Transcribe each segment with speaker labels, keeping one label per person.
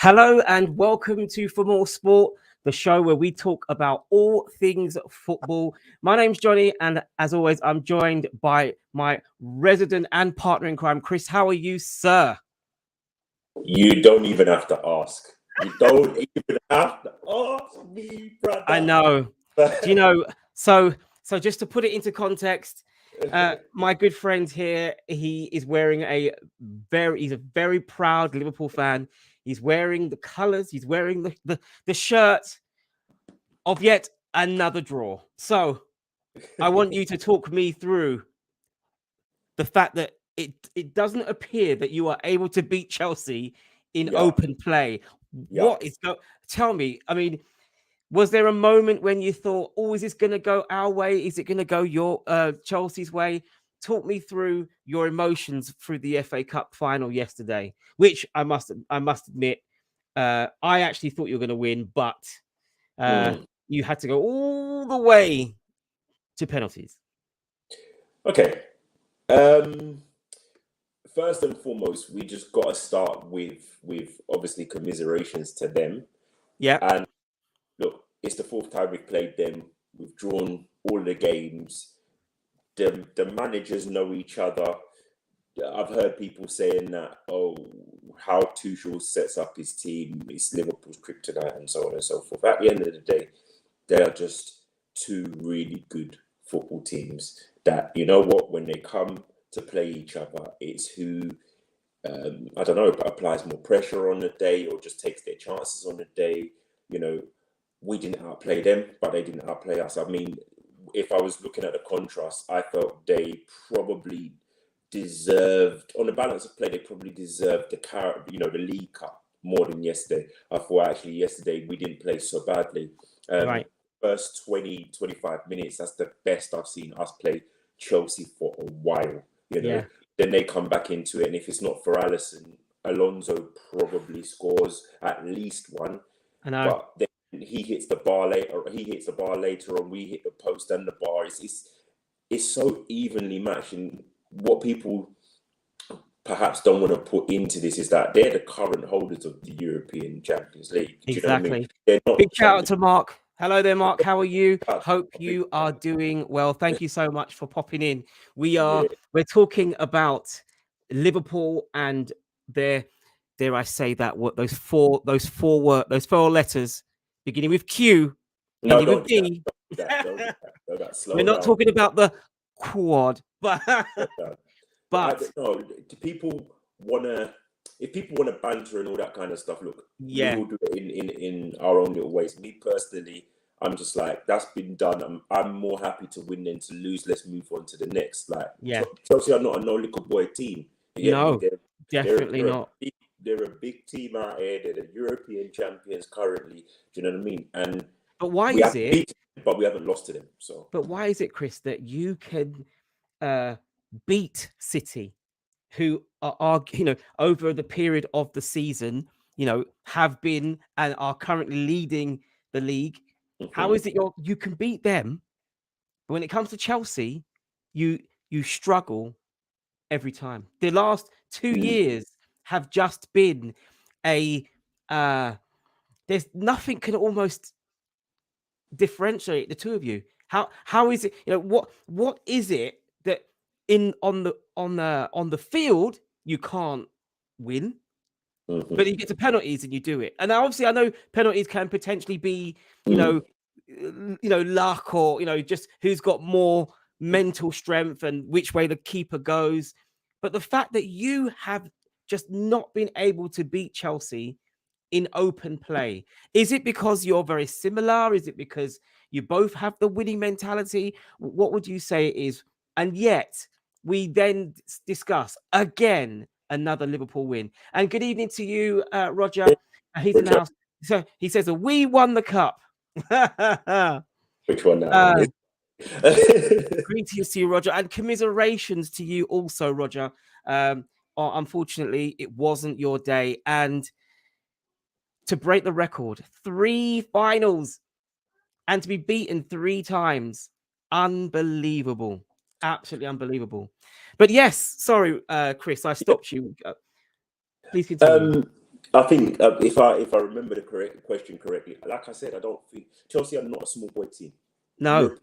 Speaker 1: Hello and welcome to ForMorSport, the show where we talk about all things football. My name's Johnny, and as always, I'm joined by my resident and partner in crime, Chris. How are you, sir?
Speaker 2: You don't even have to ask. You don't even have to ask me, brother.
Speaker 1: I know. Do you know? So just to put it into context, my good friend here, he is wearing he's a very proud Liverpool fan. He's wearing the colours. He's wearing the shirt of yet another draw. So I want you to talk me through the fact that it doesn't appear that you are able to beat Chelsea in open play. What is tell me? I mean, was there a moment when you thought, "Oh, is this going to go our way? Is it going to go your Chelsea's way?" Talk me through your emotions through the FA Cup final yesterday, which I must admit, I actually thought you were going to win, but you had to go all the way to penalties.
Speaker 2: Okay. First and foremost, we just got to start with obviously commiserations to them.
Speaker 1: Yeah.
Speaker 2: And look, it's the fourth time we've played them. We've drawn all the games. The managers know each other. I've heard people saying that, how Tuchel sets up his team is Liverpool's kryptonite and so on and so forth. At the end of the day, they are just two really good football teams that, you know what, when they come to play each other, it's who, I don't know, applies more pressure on the day or just takes their chances on the day. You know, we didn't outplay them, but they didn't outplay us. I mean, if I was looking at the contrast, I felt they probably deserved, on the balance of play, they probably deserved the League Cup more than yesterday. I thought actually yesterday we didn't play so badly.
Speaker 1: Right.
Speaker 2: First 20, 25 minutes, that's the best I've seen us play Chelsea for a while. Then they come back into it, and if it's not for Alisson, Alonso probably scores at least one.
Speaker 1: I know.
Speaker 2: But then he hits the bar later. He hits the bar later on. We hit the post and the bar. It's so evenly matched. And what people perhaps don't want to put into this is that they're the current holders of the European Champions League.
Speaker 1: Exactly.
Speaker 2: Do you know what I mean? They're not
Speaker 1: Big shout out to Mark. Hello there, Mark. How are you? Hope you are doing well. Thank you so much for popping in. We're talking about Liverpool and their, dare I say that, what those four letters beginning with Q, ending with D. We're not talking about the quad, but
Speaker 2: if people want to banter and all that kind of stuff, look, we will do it in our own little ways. Me personally, I'm just like, that's been done. I'm more happy to win than to lose. Let's move on to the next. Chelsea are not a no little boy team.
Speaker 1: Definitely not.
Speaker 2: They're a big team out here. They're the European champions currently. Do you know what I mean?
Speaker 1: But why is it?
Speaker 2: But we haven't lost to them. So.
Speaker 1: But why is it, Chris, that you can beat City, who are over the period of the season, have been and are currently leading the league? How is it you can beat them, but when it comes to Chelsea, you struggle every time? The last 2 years have just been there's nothing can almost differentiate the two of you. How is it? What is it that on the field you can't win, but you get to penalties and you do it? And obviously, I know penalties can potentially be, luck or just who's got more mental strength and which way the keeper goes. But the fact that you have just not been able to beat Chelsea in open play, is it because you're very similar? Is it because you both have the winning mentality? What would you say it is? And yet we then discuss again another Liverpool win. And good evening to you, Roger. He's in the house. So he says, "We won the cup."
Speaker 2: Which one now?
Speaker 1: Greetings to you, Roger, and commiserations to you also, Roger. Unfortunately, it wasn't your day, and to break the record, 3 finals and to be beaten 3 times, unbelievable, absolutely unbelievable. But yes, sorry, Chris, I stopped you. Please continue.
Speaker 2: I think if I remember the correct question correctly, like I said, I don't think Chelsea are not a small boy team.
Speaker 1: No.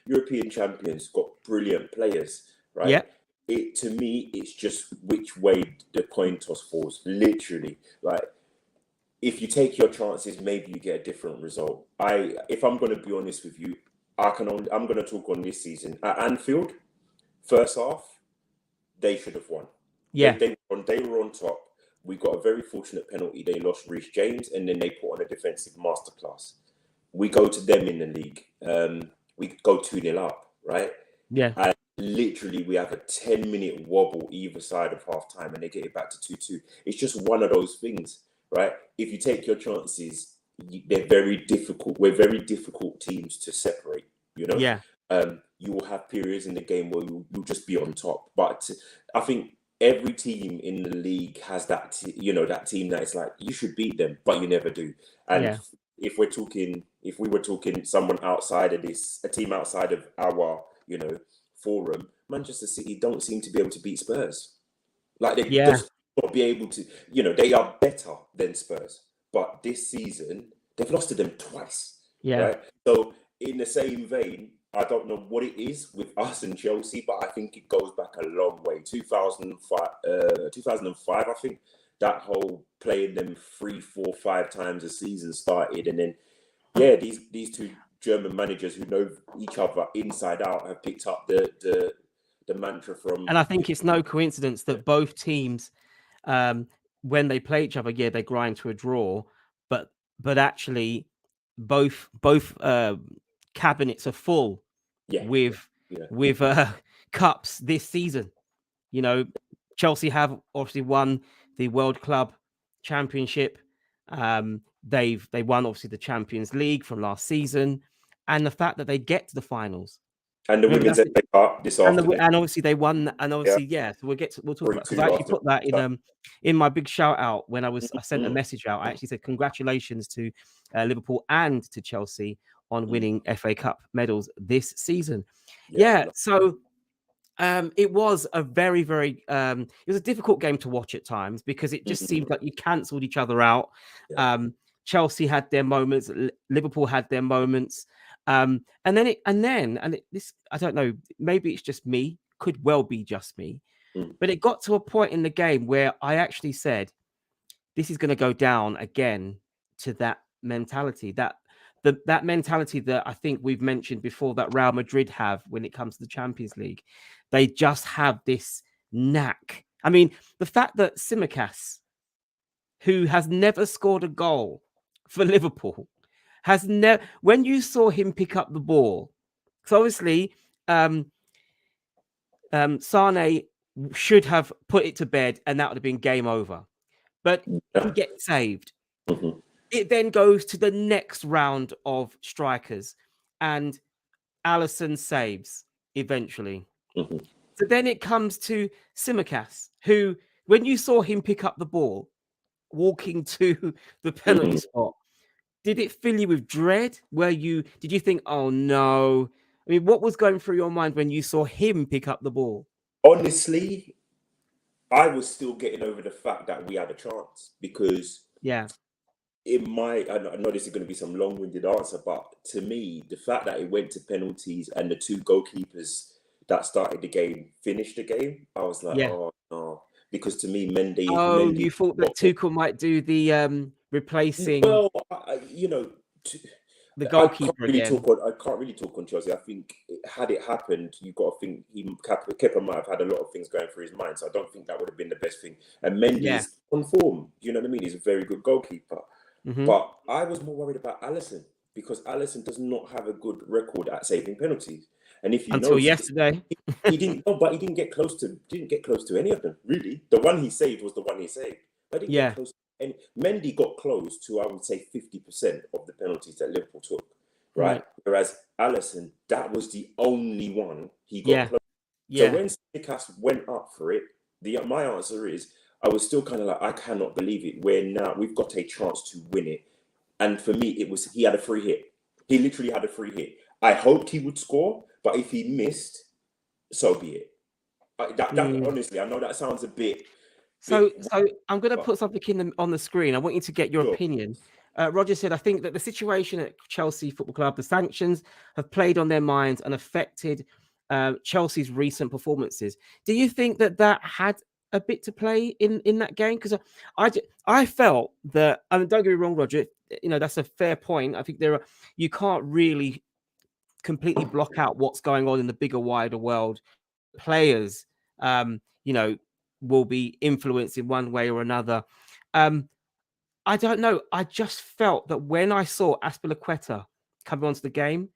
Speaker 2: European champions, got brilliant players, right?
Speaker 1: Yeah.
Speaker 2: To me, it's just which way the coin toss falls. Literally, like if you take your chances, maybe you get a different result. If I'm going to be honest with you, I'm going to talk on this season at Anfield. First half, they should have won.
Speaker 1: Yeah.
Speaker 2: They were on top. We got a very fortunate penalty. They lost Reece James, and then they put on a defensive masterclass. We go to them in the league. We go 2-0 up, right?
Speaker 1: Yeah.
Speaker 2: And literally, we have a 10-minute wobble either side of half time, and they get it back to 2-2. It's just one of those things, right? If you take your chances, they're very difficult. We're very difficult teams to separate, you know?
Speaker 1: Yeah.
Speaker 2: You will have periods in the game where you'll just be on top. But I think every team in the league has that, that team that is like, you should beat them, but you never do. And if we were talking someone outside of this, a team outside of our, forum, Manchester City don't seem to be able to beat Spurs. Like they just not be able to, they are better than Spurs. But this season, they've lost to them twice.
Speaker 1: Yeah.
Speaker 2: Right? So in the same vein, I don't know what it is with us and Chelsea, but I think it goes back a long way. 2005, I think, that whole playing them 3, 4, 5 times a season started. And then, these two German managers who know each other inside out have picked up the mantra from...
Speaker 1: And I think it's no coincidence that both teams, when they play each other, they grind to a draw, but actually both cabinets are full with cups this season. Chelsea have obviously won the World Club Championship. They won obviously the Champions League from last season, and the fact that they get to the finals
Speaker 2: and the Women's FA Cup this afternoon,
Speaker 1: and obviously they won, and obviously so we'll talk about, because I actually put that in my big shout out when I sent a message out. I actually said congratulations to Liverpool and to Chelsea on winning FA Cup medals this season. So it was a very, very it was a difficult game to watch at times because it just seemed like you cancelled each other out. Chelsea had their moments, Liverpool had their moments, and then this, I don't know, maybe it's just me, could well be just me, but it got to a point in the game where I actually said, this is going to go down again to that mentality, that mentality that I think we've mentioned before that Real Madrid have when it comes to the Champions League. They just have this knack. I mean, the fact that Tsimikas, who has never scored a goal for Liverpool, has never, when you saw him pick up the ball, so obviously Sane should have put it to bed and that would have been game over, but he gets saved. It then goes to the next round of strikers and Alisson saves eventually. So then it comes to Tsimikas, who, when you saw him pick up the ball, walking to the penalty spot, did it fill you with dread? Did you think, oh no? I mean, what was going through your mind when you saw him pick up the ball?
Speaker 2: Honestly, I was still getting over the fact that we had a chance because I know this is going to be some long-winded answer, but to me, the fact that it went to penalties and the two goalkeepers that started the game finished the game, I was like, oh no, because to me, Mendy.
Speaker 1: Oh, you thought that Tuchel might do the replacing?
Speaker 2: Well,
Speaker 1: the goalkeeper again.
Speaker 2: I can't really talk on Chelsea. I think had it happened, you got to think Kepa might have had a lot of things going through his mind, so I don't think that would have been the best thing. And Mendy's on form. You know what I mean? He's a very good goalkeeper. But I was more worried about Alisson because Alisson does not have a good record at saving penalties. And if you
Speaker 1: until yesterday,
Speaker 2: he didn't. No, but he didn't get close to any of them. Really, the one he saved was the one he saved. But he didn't get close. And Mendy got close to, I would say, 50% of the penalties that Liverpool took. Right. Whereas Alisson, that was the only one he got close. So when Tsimikas went up for it, my answer is, I was still kind of like, I cannot believe it. Where now we've got a chance to win it. And for me, he had a free hit. He literally had a free hit. I hoped he would score, but if he missed, so be it. Honestly, I know that sounds a bit
Speaker 1: So I'm going to put something on the screen. I want you to get your
Speaker 2: Sure.
Speaker 1: opinion. Roger said, I think that the situation at Chelsea Football Club, the sanctions have played on their minds and affected Chelsea's recent performances. Do you think that had a bit to play in that game? Because I felt that, I mean, don't get me wrong, Roger, that's a fair point. I think you can't really completely block out what's going on in the bigger, wider world. Players, will be influenced in one way or another. I don't know. I just felt that when I saw Aspilicueta coming onto the game,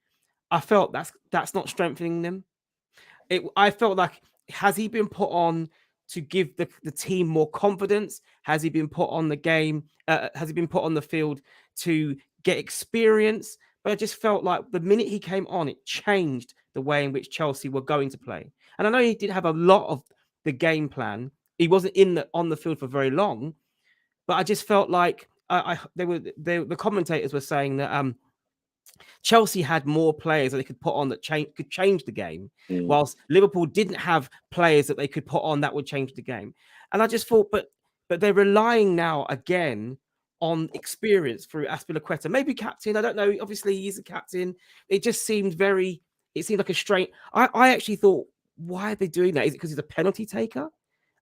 Speaker 1: I felt that's not strengthening them. I felt like, has he been put on to give the team more confidence? Has he been put on the game? Has he been put on the field to get experience? But I just felt like the minute he came on, it changed the way in which Chelsea were going to play. And I know he did have a lot of the game plan. He wasn't on the field for very long, but I just felt like the commentators were saying that Chelsea had more players that they could put on that could change the game, whilst Liverpool didn't have players that they could put on that would change the game. And I just thought, but they're relying now again on experience through Aspilicueta, maybe captain. I don't know. Obviously, he's a captain. It seemed like a straight. I actually thought, why are they doing that? Is it because he's a penalty taker?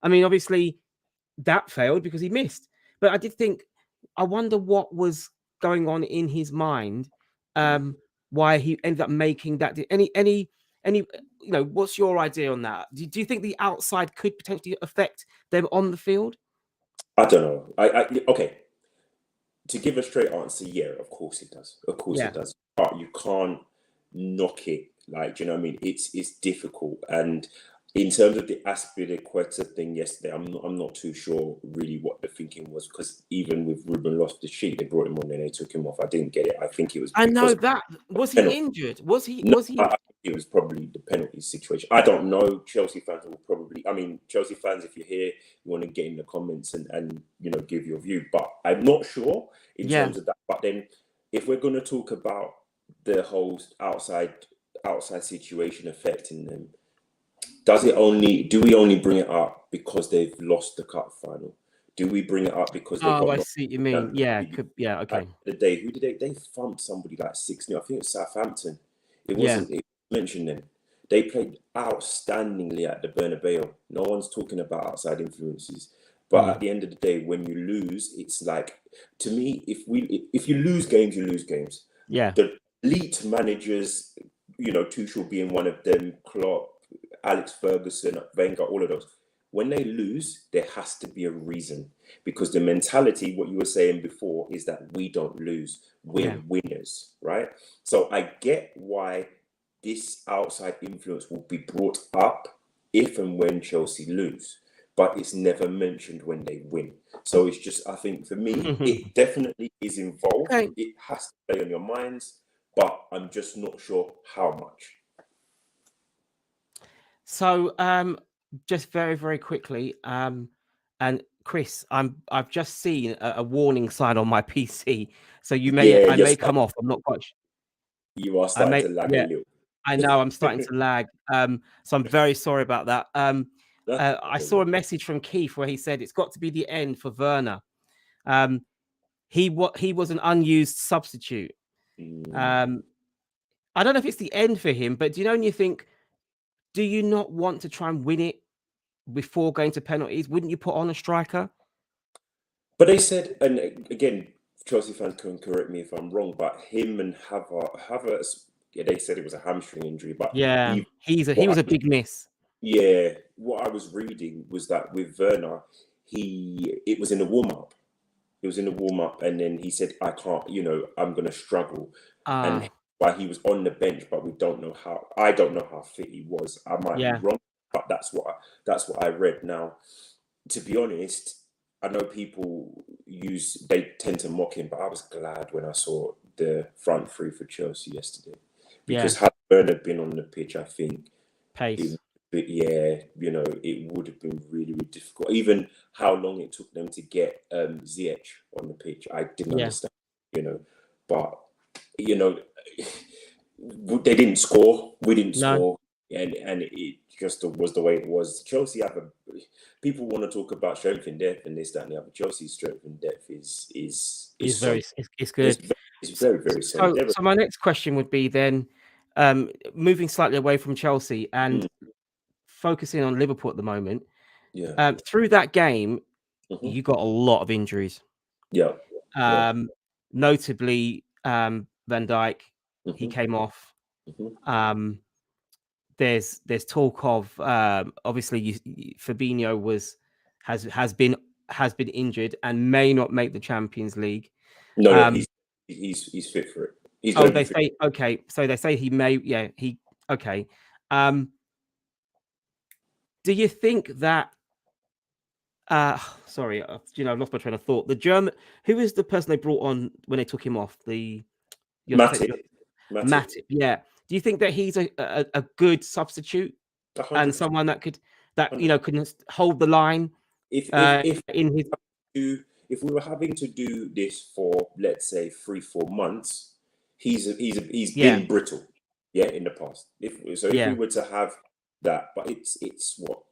Speaker 1: I mean, obviously, that failed because he missed. But I did think, I wonder what was going on in his mind, why he ended up making that. Any, what's your idea on that? Do you think the outside could potentially affect them on the field?
Speaker 2: I don't know. Okay. To give a straight answer, yeah, of course it does. Of course it does. But you can't knock it. Like, do you know what I mean? It's difficult. And in terms of the Aspilicueta thing yesterday, I'm not too sure really what the thinking was, because even with Ruben Loftus-Cheek, they brought him on and they took him off. I didn't get it. I think it was.
Speaker 1: I know that. Was he injured? Was he?
Speaker 2: I think it was probably the penalty situation. I don't know. Chelsea fans will probably. I mean, Chelsea fans, if you're here, you want to get in the comments and give your view. But I'm not sure in terms of that. But then, if we're going to talk about the whole outside situation affecting them, do we only bring it up because they've lost the cup final? Do we bring it up because they got?
Speaker 1: I see what you mean. Okay.
Speaker 2: At the day, who did they thumped somebody like 6-0? I think it was Southampton. It wasn't. It mentioned them. They played outstandingly at the Bernabeu. No one's talking about outside influences. But at the end of the day, when you lose, it's like, to me, if you lose games, you lose games.
Speaker 1: Yeah.
Speaker 2: The elite managers, Tuchel being one of them, Klopp, Alex Ferguson, Wenger, all of those. When they lose, there has to be a reason, because the mentality, what you were saying before, is that we don't lose, we're winners, right? So I get why this outside influence will be brought up if and when Chelsea lose, but it's never mentioned when they win. So it's just, I think for me, it definitely is involved. Okay. It has to play on your minds, but I'm just not sure how much.
Speaker 1: So, just very, very quickly, and Chris, I've just seen a warning sign on my PC, so I may come off. I'm not quite sure.
Speaker 2: You are starting to lag a little.
Speaker 1: I know I'm starting to lag. So I'm very sorry about that. I saw a message from Keith where he said it's got to be the end for Werner. He was an unused substitute. I don't know if it's the end for him, but do you know when you think, do you not want to try and win it before going to penalties? Wouldn't you put on a striker?
Speaker 2: But they said, and again, Chelsea fans can correct me if I'm wrong, but him and Havertz, they said it was a hamstring injury. But
Speaker 1: he was a big miss.
Speaker 2: Yeah, what I was reading was that with Werner, it was in the warm-up. It was in the warm-up, and then he said, I can't, I'm going to struggle. And while he was on the bench, but I don't know how fit he was. I might be wrong, but that's what I read. Now, to be honest, I know they tend to mock him, but I was glad when I saw the front three for Chelsea yesterday, because had Werner been on the pitch, I think
Speaker 1: pace.
Speaker 2: It would have been really, really difficult. Even how long it took them to get Ziyech on the pitch, I didn't understand. But they didn't score. We didn't score, and it just was the way it was. Chelsea people want to talk about strength in depth and this, that, and the other. Chelsea's strength in depth is
Speaker 1: very,
Speaker 2: solid.
Speaker 1: it's good.
Speaker 2: It's very, very solid.
Speaker 1: So my next question would be then, moving slightly away from Chelsea and focusing on Liverpool at the moment.
Speaker 2: Yeah.
Speaker 1: Through that game, you got a lot of injuries.
Speaker 2: Yeah.
Speaker 1: Notably, Van Dijk, he came off. There's talk of obviously Fabinho has been injured and may not make the Champions League.
Speaker 2: No, he's fit for it. He's
Speaker 1: Oh,
Speaker 2: going to be fit.
Speaker 1: say okay. So they say he may. Yeah, he okay. Do you think that? Sorry, I lost my train of thought. The German, who is the person they brought on when they took him off? Matip. Yeah. Do you think that he's a good substitute
Speaker 2: 100%.
Speaker 1: and someone that could can hold the line?
Speaker 2: If we were having to do this for, let's say, 3-4 months, he's been brittle, in the past. If we were to have that, but it's what,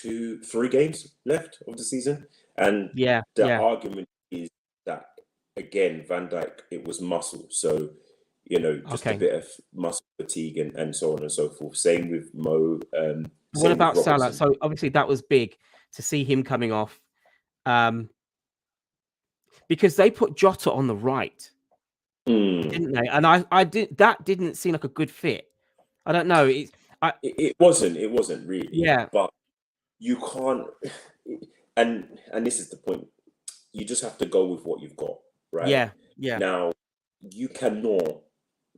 Speaker 2: 2-3 games left of the season, and the argument is that again, Van Dijk, it was muscle, so just a bit of muscle fatigue and so on and so forth. Same with Mo.
Speaker 1: What about Salah? So obviously that was big to see him coming off, because they put Jota on the right, didn't they? And that didn't seem like a good fit. I don't know.
Speaker 2: It wasn't really.
Speaker 1: Yeah.
Speaker 2: But you can't, and this is the point. You just have to go with what you've got, right?
Speaker 1: Yeah. Yeah.
Speaker 2: Now, you cannot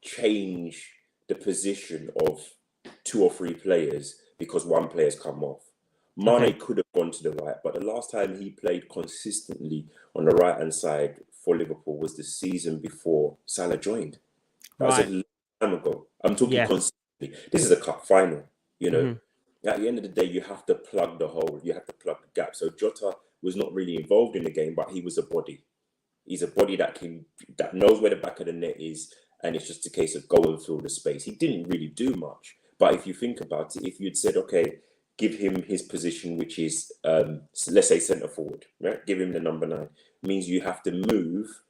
Speaker 2: change the position of 2 or 3 players because one player's come off. Mane could have gone to the right, but the last time he played consistently on the right-hand side for Liverpool was the season before Salah joined. That was a long time ago. I'm talking consistently. This is a cup final, At the end of the day, you have to plug the hole. You have to plug the gap. So Jota was not really involved in the game, but he was a body. He's a body that knows where the back of the net is, and it's just a case of go and fill the space. He didn't really do much. But if you think about it, if you'd said, okay, give him his position, which is, let's say, centre forward, right? Give him the number 9. Means you have to move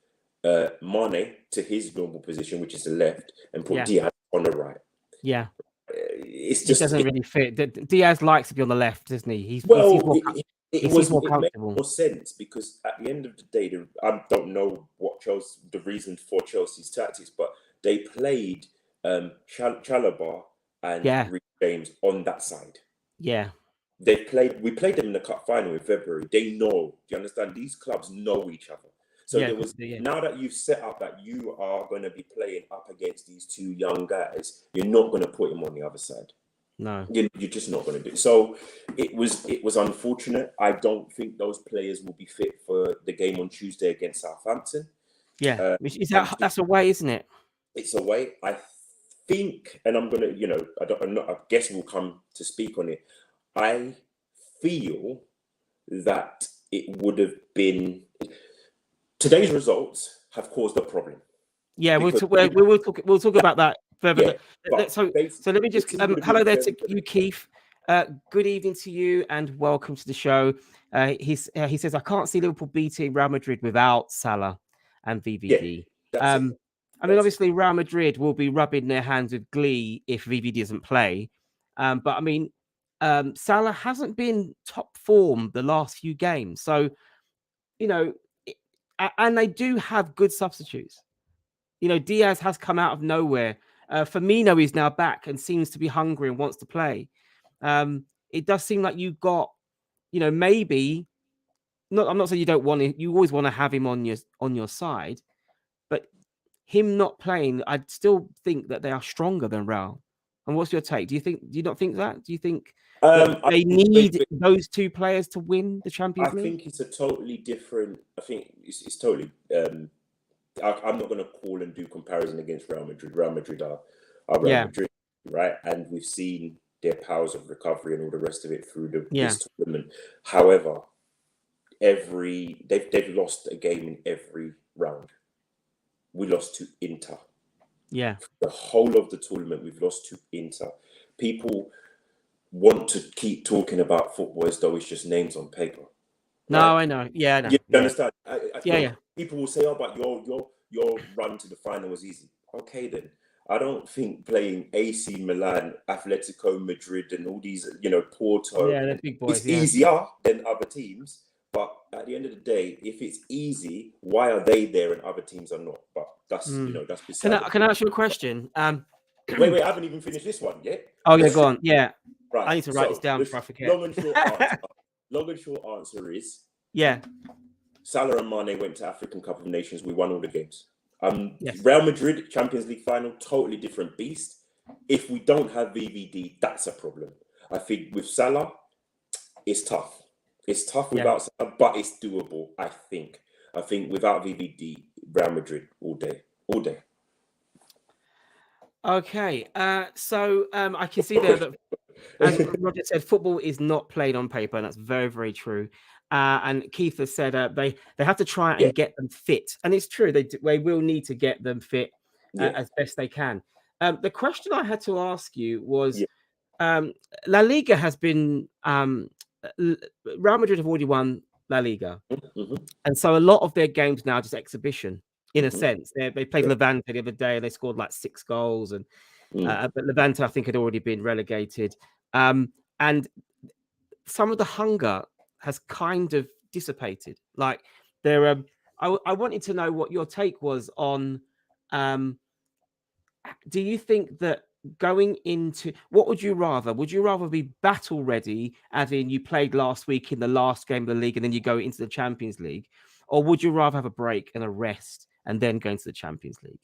Speaker 2: Mane to his normal position, which is the left, and put Diaz on the right.
Speaker 1: Yeah.
Speaker 2: It
Speaker 1: doesn't really fit. Diaz likes to be on the left, doesn't he?
Speaker 2: It made more sense because at the end of the day, I don't know what the reason for Chelsea's tactics, but they played Chalobah and Reece James on that side.
Speaker 1: Yeah.
Speaker 2: We played them in the cup final in February. They know. Do you understand? These clubs know each other. So now that you've set up that you are going to be playing up against these 2 young guys, you're not going to put him on the other side.
Speaker 1: No,
Speaker 2: you're just not going to do it. So it was unfortunate. I don't think those players will be fit for the game on Tuesday against Southampton.
Speaker 1: Yeah, that's away, isn't it?
Speaker 2: It's away. I think, and I'm gonna, I guess we'll come to speak on it. I feel that it would have been today's results have caused a problem.
Speaker 1: Yeah, we'll talk about that further. So let me just hello there to you, Keith. Good evening to you and welcome to the show. He says I can't see Liverpool beating Real Madrid without Salah and VVD. I mean, obviously Real Madrid will be rubbing their hands with glee if VVD doesn't play. But I mean, Salah hasn't been top form the last few games, so and they do have good substitutes. Diaz has come out of nowhere. Firmino is now back and seems to be hungry and wants to play. It does seem like you've got, maybe not. I'm not saying you don't want it. You always want to have him on your side, but him not playing, I still think that they are stronger than Real. And what's your take? Do you not think that? Do you think that they need those 2 players to win the Champions League?
Speaker 2: I think it's a totally different. I think it's totally. I'm not going to call and do comparison against Real Madrid. Real Madrid are Real Madrid, right? And we've seen their powers of recovery and all the rest of it through this tournament. However, they've lost a game in every round. We lost to Inter.
Speaker 1: Yeah.
Speaker 2: The whole of the tournament, we've lost to Inter. People, want to keep talking about football as though it's just names on paper.
Speaker 1: No, I know. Yeah, I know.
Speaker 2: You
Speaker 1: Yeah.
Speaker 2: understand?
Speaker 1: Yeah.
Speaker 2: People will say, "Oh, but your run to the final was easy." Okay, then. I don't think playing AC Milan, Atletico Madrid, and all these, Porto,
Speaker 1: Yeah, they're big boys.
Speaker 2: it's
Speaker 1: Yeah.
Speaker 2: easier than other teams. But at the end of the day, if it's easy, why are they there and other teams are not? But that's that's beside
Speaker 1: Can I ask you a question?
Speaker 2: Wait, I haven't even finished this one yet.
Speaker 1: Oh yeah, go on. Yeah.
Speaker 2: Right.
Speaker 1: I need to write this
Speaker 2: So
Speaker 1: down
Speaker 2: the
Speaker 1: before I forget.
Speaker 2: long and short answer is
Speaker 1: Yeah.
Speaker 2: Salah and Mane went to African Cup of Nations. We won all the games.
Speaker 1: Yes.
Speaker 2: Real Madrid Champions League final, totally different beast. If we don't have VVD, that's a problem. I think with Salah, it's tough. It's tough without Salah, but it's doable. I think without VVD, Real Madrid all day, all day.
Speaker 1: Okay. So I can see there that, as Roger said, football is not played on paper, and that's very, very true. And Keith has said they have to try and get them fit, and it's true. They will need to get them fit as best they can. The question I had to ask you was, La Liga has been Real Madrid have already won La Liga, and so a lot of their games now just exhibition. In a sense, they played Levante the other day and they scored like 6 goals, and but Levante, I think, had already been relegated. And some of the hunger has kind of dissipated. Like there, I wanted to know what your take was on. Do you think that going into what would you rather? Would you rather be battle ready, as in you played last week in the last game of the league and then you go into the Champions League, or would you rather have a break and a rest and then go into the Champions League?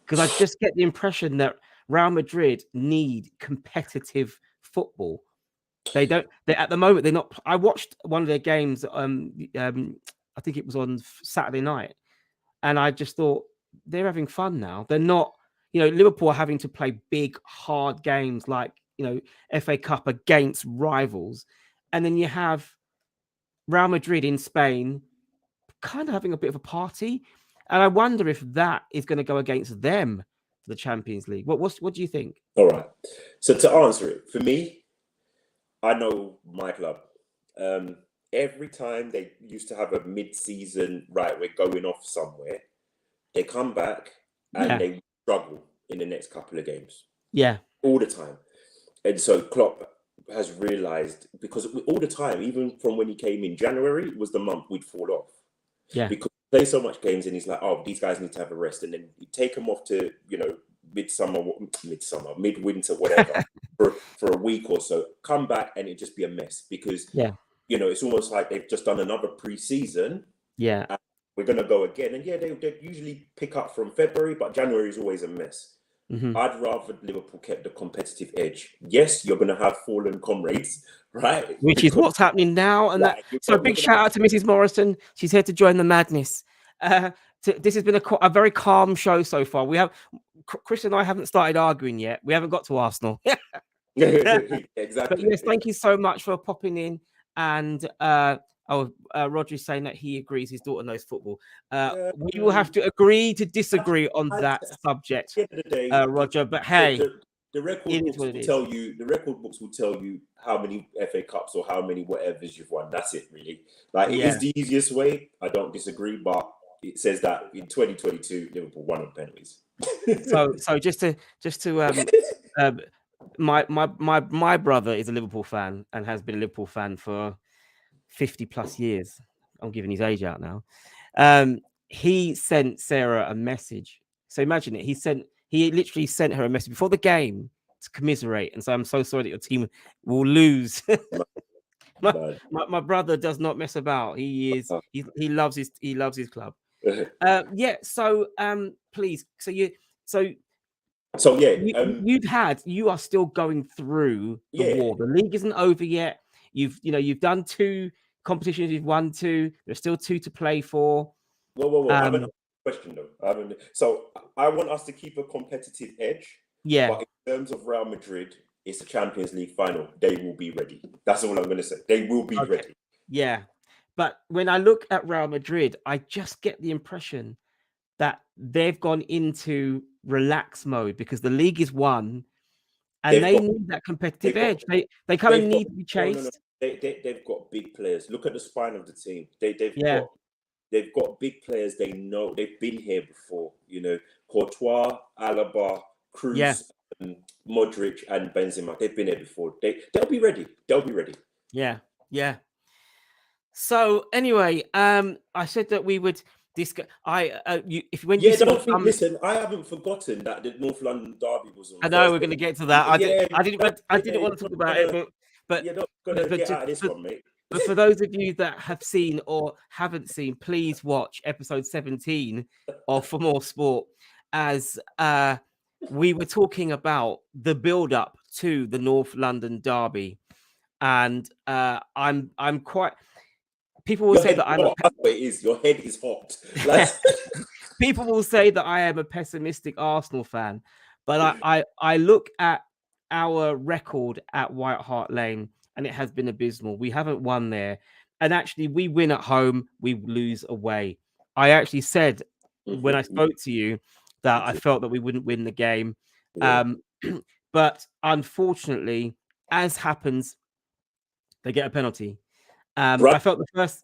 Speaker 1: Because I just get the impression that Real Madrid need competitive football. They don't. At the moment, they're not. I watched one of their games. I think it was on Saturday night, and I just thought they're having fun now. They're not. Liverpool are having to play big, hard games like FA Cup against rivals, and then you have Real Madrid in Spain, kind of having a bit of a party. And I wonder if that is going to go against them for the Champions League. What do you think?
Speaker 2: All right. So to answer it, for me, I know my club. Every time they used to have a mid-season, right, we're going off somewhere, they come back and they struggle in the next couple of games.
Speaker 1: Yeah.
Speaker 2: All the time. And so Klopp has realised, because all the time, even from when he came in January, was the month we'd fall off.
Speaker 1: Yeah.
Speaker 2: Because he plays so much games and he's like, oh, these guys need to have a rest. And then you take them off to, midwinter, whatever, for a week or so, come back and it just be a mess because, it's almost like they've just done another pre-season.
Speaker 1: Yeah.
Speaker 2: And we're going to go again. And they usually pick up from February, but January is always a mess. Mm-hmm. I'd rather Liverpool kept the competitive edge. Yes, you're going to have fallen comrades, right?
Speaker 1: Which is what's happening now. And so big shout out to Mrs. Morrison. She's here to join the madness. This has been a very calm show so far. Chris and I haven't started arguing yet. We haven't got to Arsenal.
Speaker 2: Exactly.
Speaker 1: But yes, thank you so much for popping in. And Roger is saying that he agrees his daughter knows football. We will have to agree to disagree on that subject, Roger. But hey,
Speaker 2: the record books will tell you. The record books will tell you how many FA Cups or how many whatevers you've won. That's it, really. Like it is the easiest way. I don't disagree, but it says that in 2022 Liverpool won on penalties.
Speaker 1: so just to my brother is a Liverpool fan and has been a Liverpool fan for 50 plus years. I'm giving his age out now. He sent Sarah a message. So imagine it. He literally sent her a message before the game to commiserate and say, "I'm so sorry that your team will lose." my brother does not mess about. He loves his club. So please. You are still going through the war. The league isn't over yet. You've done 2 competitions. You've won 2. There's still 2 to play for.
Speaker 2: Whoa. I have another question though. So I want us to keep a competitive edge.
Speaker 1: Yeah.
Speaker 2: But in terms of Real Madrid, it's a Champions League final. They will be ready. That's all I'm going to say. They will be ready.
Speaker 1: Yeah. But when I look at Real Madrid, I just get the impression that they've gone into relax mode because the league is won and
Speaker 2: They've
Speaker 1: they
Speaker 2: got
Speaker 1: need that competitive
Speaker 2: they've got
Speaker 1: edge. They kind of
Speaker 2: they've got
Speaker 1: need to be
Speaker 2: no.
Speaker 1: chased.
Speaker 2: They've got big players. Look at the spine of the team.
Speaker 1: Yeah,
Speaker 2: They've got big players. They know they've been here before. You know, Courtois, Alaba,
Speaker 1: yeah,
Speaker 2: Cruz, Modric, and Benzema. They've been here before. They'll be ready. They'll be ready.
Speaker 1: yeah, yeah. So anyway, I said that we would discuss. If when you
Speaker 2: Yeah,
Speaker 1: see me
Speaker 2: don't think.
Speaker 1: come,
Speaker 2: Listen, I haven't forgotten that the North London derby was on
Speaker 1: I know we're going
Speaker 2: Thursday.
Speaker 1: to get to that.
Speaker 2: Yeah,
Speaker 1: I didn't want to talk about it, but
Speaker 2: you're not gonna get
Speaker 1: to,
Speaker 2: out of this one, mate.
Speaker 1: but for those of you that have seen or haven't seen, please watch episode 17 of For More Sport, as we were talking about the build up to the North London derby, and I'm quite. People will
Speaker 2: Your
Speaker 1: say
Speaker 2: head
Speaker 1: that
Speaker 2: is hot. That's what it is. Your head is hot. Like,
Speaker 1: people will say that I am a pessimistic Arsenal fan, but I look at our record at White Hart Lane and it has been abysmal. We haven't won there. And actually, we win at home, we lose away. I actually said when I spoke to you that I felt that we wouldn't win the game.
Speaker 2: yeah.
Speaker 1: But unfortunately, as happens, they get a penalty.
Speaker 2: Right.
Speaker 1: I felt the first,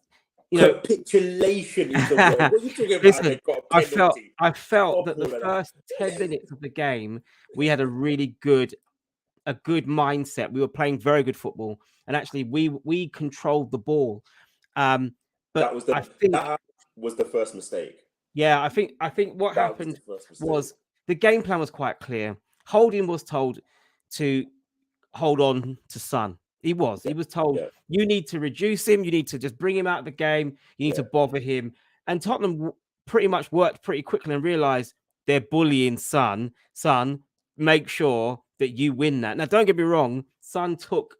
Speaker 1: you know,
Speaker 2: Capitulation is the word. What are you talking about?
Speaker 1: listen,
Speaker 2: They got a
Speaker 1: I
Speaker 2: penalty.
Speaker 1: felt that the
Speaker 2: Stop all of
Speaker 1: first 10 minutes of the game, we had a good mindset. We were playing very good football, and actually we controlled the ball. But
Speaker 2: That was
Speaker 1: I think,
Speaker 2: that was the first mistake.
Speaker 1: yeah, I think what
Speaker 2: That was
Speaker 1: happened
Speaker 2: the first mistake.
Speaker 1: was the game plan was quite clear. Holding was told to hold on to Son. He was told,
Speaker 2: Yeah.
Speaker 1: you need to reduce him. You need to just bring him out of the game. You need to bother him. And Tottenham pretty much worked pretty quickly and realized they're bullying Son. Son, make sure that you win that. Now, don't get me wrong. Son took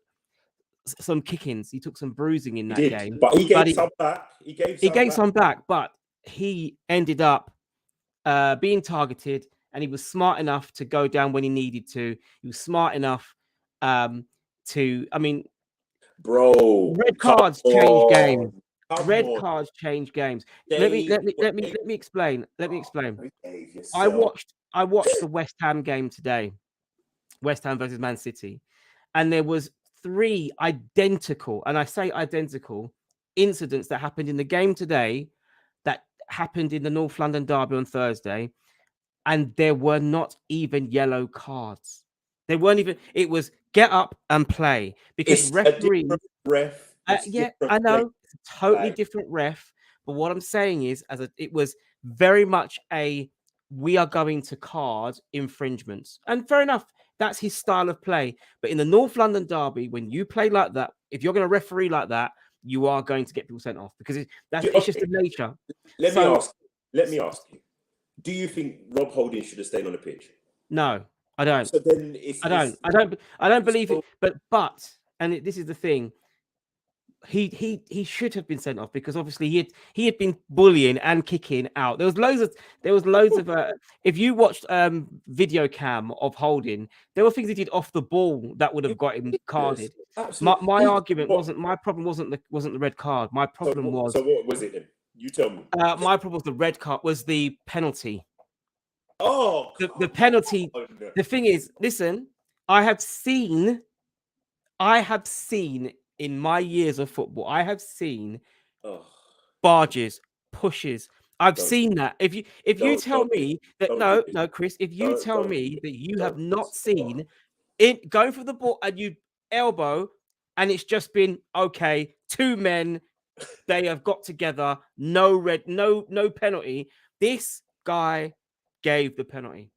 Speaker 1: some kickings. He took some bruising in that game.
Speaker 2: But he gave some back. He gave
Speaker 1: some back, but he ended up being targeted, and he was smart enough to go down when he needed to. He was smart enough I mean,
Speaker 2: bro,
Speaker 1: red cards change games. Red cards change games. Let me explain. Let me explain. I watched the West Ham game today. West Ham versus Man City. And there was 3 identical, and I say identical, incidents that happened in the game today that happened in the North London derby on Thursday. And there were not even yellow cards. They weren't even. It was get up and play, because referees. Yeah, I know, it's a totally different ref. But what I'm saying is, it was very much we are going to card infringements, and fair enough. That's his style of play. But in the North London derby, when you play like that, if you're going to referee like that, you are going to get people sent off, because it's just the nature.
Speaker 2: Let me ask you. Do you think Rob Holding should have stayed on the pitch?
Speaker 1: No, I don't.
Speaker 2: So then
Speaker 1: I don't believe it. But this is the thing. He should have been sent off, because obviously he had been bullying and kicking out. There was loads of if you watched video cam of Holding, there were things he did off the ball that would have got him carded. My argument wasn't, my problem wasn't the red card. My problem was.
Speaker 2: So what was it then? You tell me.
Speaker 1: My problem was the red card, was the penalty.
Speaker 2: Oh,
Speaker 1: the penalty. The thing is, listen, I have seen in my years of football, I have seen barges, pushes. I've seen that. If you tell me that, no, Chris, if you tell me that you have not seen it going for the ball and you elbow, and it's just been, okay, 2 men, they have got together, no penalty. This guy gave the penalty,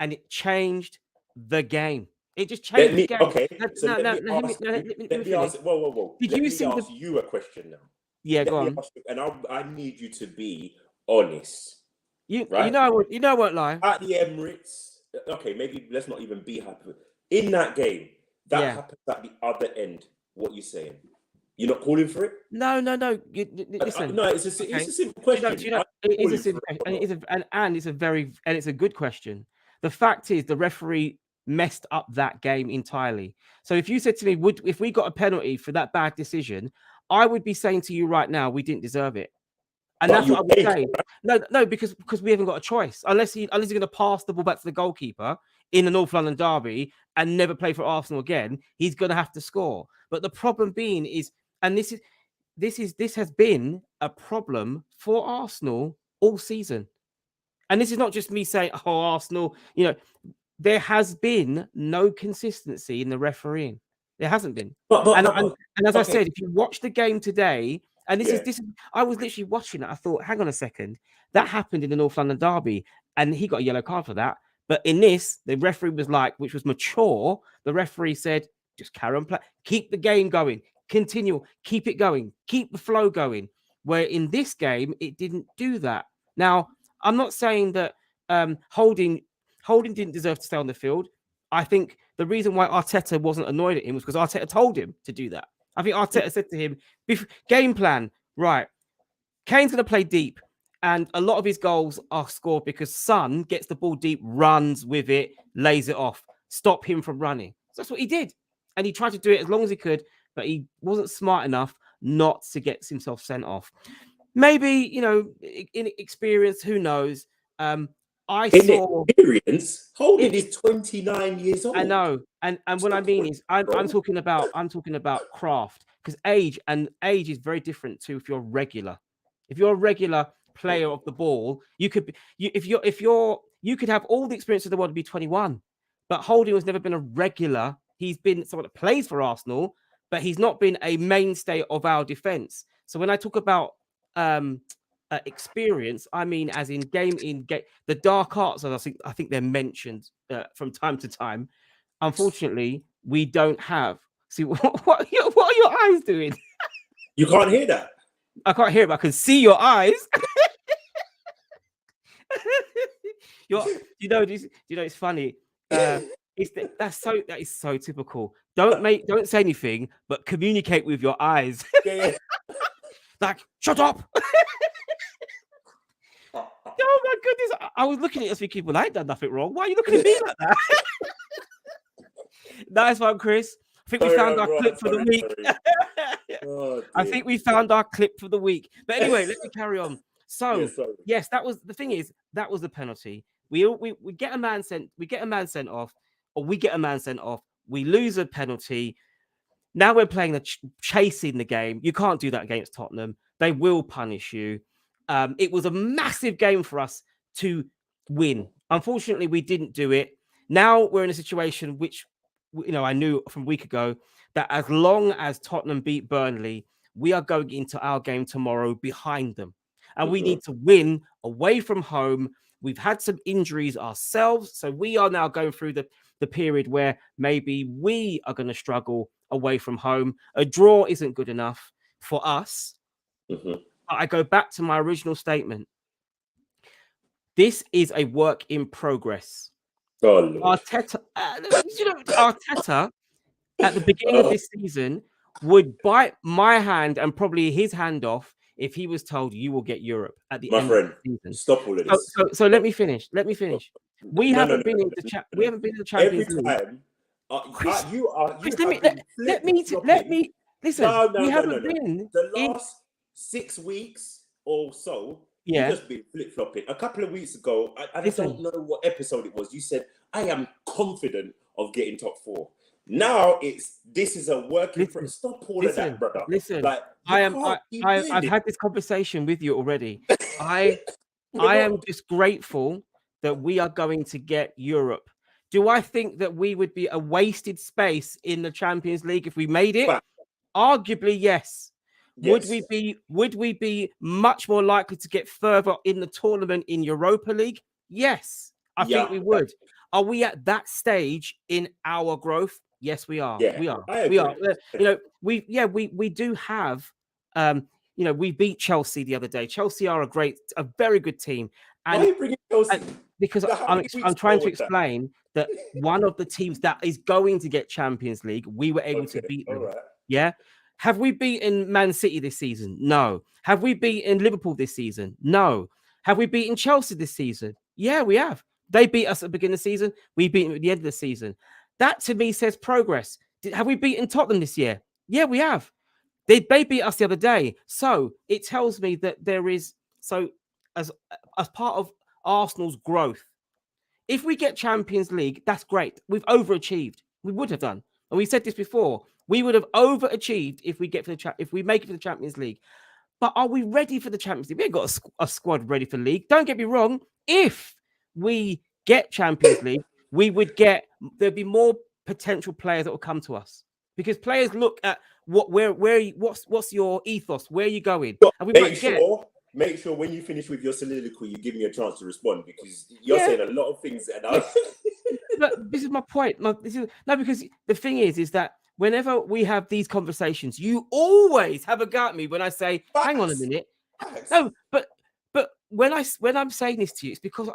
Speaker 1: and it changed the game. It just changed the game.
Speaker 2: Okay. Let me ask. Whoa. Did you see you a question now?
Speaker 1: Yeah, go on.
Speaker 2: And I need you to be honest.
Speaker 1: You know I won't lie.
Speaker 2: At the Emirates, okay, maybe let's not even be happy. In that game, that happens at the other end. What you saying? You're not calling for it?
Speaker 1: No. Listen.
Speaker 2: No, it's a simple question.
Speaker 1: It is a simple question, and it's a good question. The fact is, the referee messed up that game entirely. So if you said to me, if we got a penalty for that bad decision, I would be saying to you right now, we didn't deserve it. And that's what I would say. No, because we haven't got a choice. Unless he's going to pass the ball back to the goalkeeper, in the North London derby and never play for Arsenal again, he's going to have to score. But the problem being is, and this has been a problem for Arsenal all season. And this is not just me saying, oh, Arsenal, there has been no consistency in the refereeing. There hasn't been. And as I said, if you watch the game today, and this is I was literally watching it. I thought, hang on a second, that happened in the North London derby, and he got a yellow card for that. But in this, the referee was like, which was mature. The referee said, just carry on, play, keep the game going, continue, keep it going, keep the flow going. Where in this game, it didn't do that. Now, I'm not saying that Holding didn't deserve to stay on the field. I think the reason why Arteta wasn't annoyed at him was because Arteta told him to do that. I think Arteta said to him, game plan, right, Kane's going to play deep. And a lot of his goals are scored because Son gets the ball deep, runs with it, lays it off. Stop him from running. So that's what he did. And he tried to do it as long as he could, but he wasn't smart enough not to get himself sent off. Maybe, in experience, who knows?
Speaker 2: Experience. Holding is 29 years old.
Speaker 1: I know, and what I mean is, I'm talking about craft, because age is very different to if you're regular. If you're a regular player of the ball, you could have all the experience of the world to be 21, but Holding has never been a regular. He's been someone that plays for Arsenal, but he's not been a mainstay of our defense. So when I talk about experience, I mean as in game the dark arts, and I think they're mentioned from time to time. Unfortunately, we don't have. See, what are your eyes doing?
Speaker 2: You can't hear that.
Speaker 1: I can't hear it, but I can see your eyes. It's funny. That is so typical. Don't say anything, but communicate with your eyes.
Speaker 2: Yeah.
Speaker 1: Like, shut up. Oh my goodness. I was looking at us thinking, well, I ain't done nothing wrong. Why are you looking at me like that? Nice one, Chris. I think we found our clip for the week. I think we found our clip for the week. But anyway, let me carry on. So, yes, that was the thing is, that was the penalty. We get a man sent off, or we get a man sent off. We lose a penalty. Now we're playing chasing the game. You can't do that against Tottenham. They will punish you. It was a massive game for us to win. Unfortunately, we didn't do it. Now we're in a situation which, I knew from a week ago that as long as Tottenham beat Burnley, we are going into our game tomorrow behind them. And we need to win away from home. We've had some injuries ourselves. So we are now going through the period where maybe we are going to struggle away from home. A draw isn't good enough for us. I go back to my original statement. This is a work in progress. Arteta, Arteta at the beginning of this season would bite my hand and probably his hand off if he was told you will get Europe at the end of the season.
Speaker 2: Stop all of this.
Speaker 1: So let me finish. We haven't been in the Champions League.
Speaker 2: Every time,
Speaker 1: Chris, let me listen.
Speaker 2: No.
Speaker 1: We haven't been
Speaker 2: the last 6 weeks or so.
Speaker 1: Yeah,
Speaker 2: you just been flip-flopping. A couple of weeks ago, I don't know what episode it was. You said, I am confident of getting top 4. Now this is a working for stop all of that, brother.
Speaker 1: Listen, like, I've had this conversation with you already. I am just grateful that we are going to get Europe. Do I think that we would be a wasted space in the Champions League if we made it? Arguably, yes. Would we be much more likely to get further in the tournament in Europa League? Yes, I think we would. Are we at that stage in our growth? Yes, we are.
Speaker 2: Yeah,
Speaker 1: we are. We do have. We beat Chelsea the other day. Chelsea are a very good team. And,
Speaker 2: why are you bringing Chelsea?
Speaker 1: Because I'm trying to explain that one of the teams that is going to get Champions League, we were able to beat them.
Speaker 2: Right.
Speaker 1: Yeah. Have we beaten Man City this season? No. Have we beaten Liverpool this season? No. Have we beaten Chelsea this season? Yeah, we have. They beat us at the beginning of the season. We beat them at the end of the season. That to me says progress. Have we beaten Tottenham this year? Yeah, we have. They beat us the other day. So it tells me that there is, as part of Arsenal's growth, If we get Champions League, that's great. We've overachieved. We would have done, and we said this before. We would have overachieved if we get for the if we make it for the Champions League. But are we ready for the Champions League? We ain't got a squad ready for league. Don't get me wrong. If we get Champions League, we would get, there'd be more potential players that will come to us, because players look at what's your ethos, where are you going, and we
Speaker 2: make sure when you finish with your soliloquy, you give me a chance to respond, because you're saying a lot of things, and
Speaker 1: But this is my point. Because the thing is that whenever we have these conversations, you always have a go at me when I say, "Hang on a minute." No, but when I'm saying this to you, it's because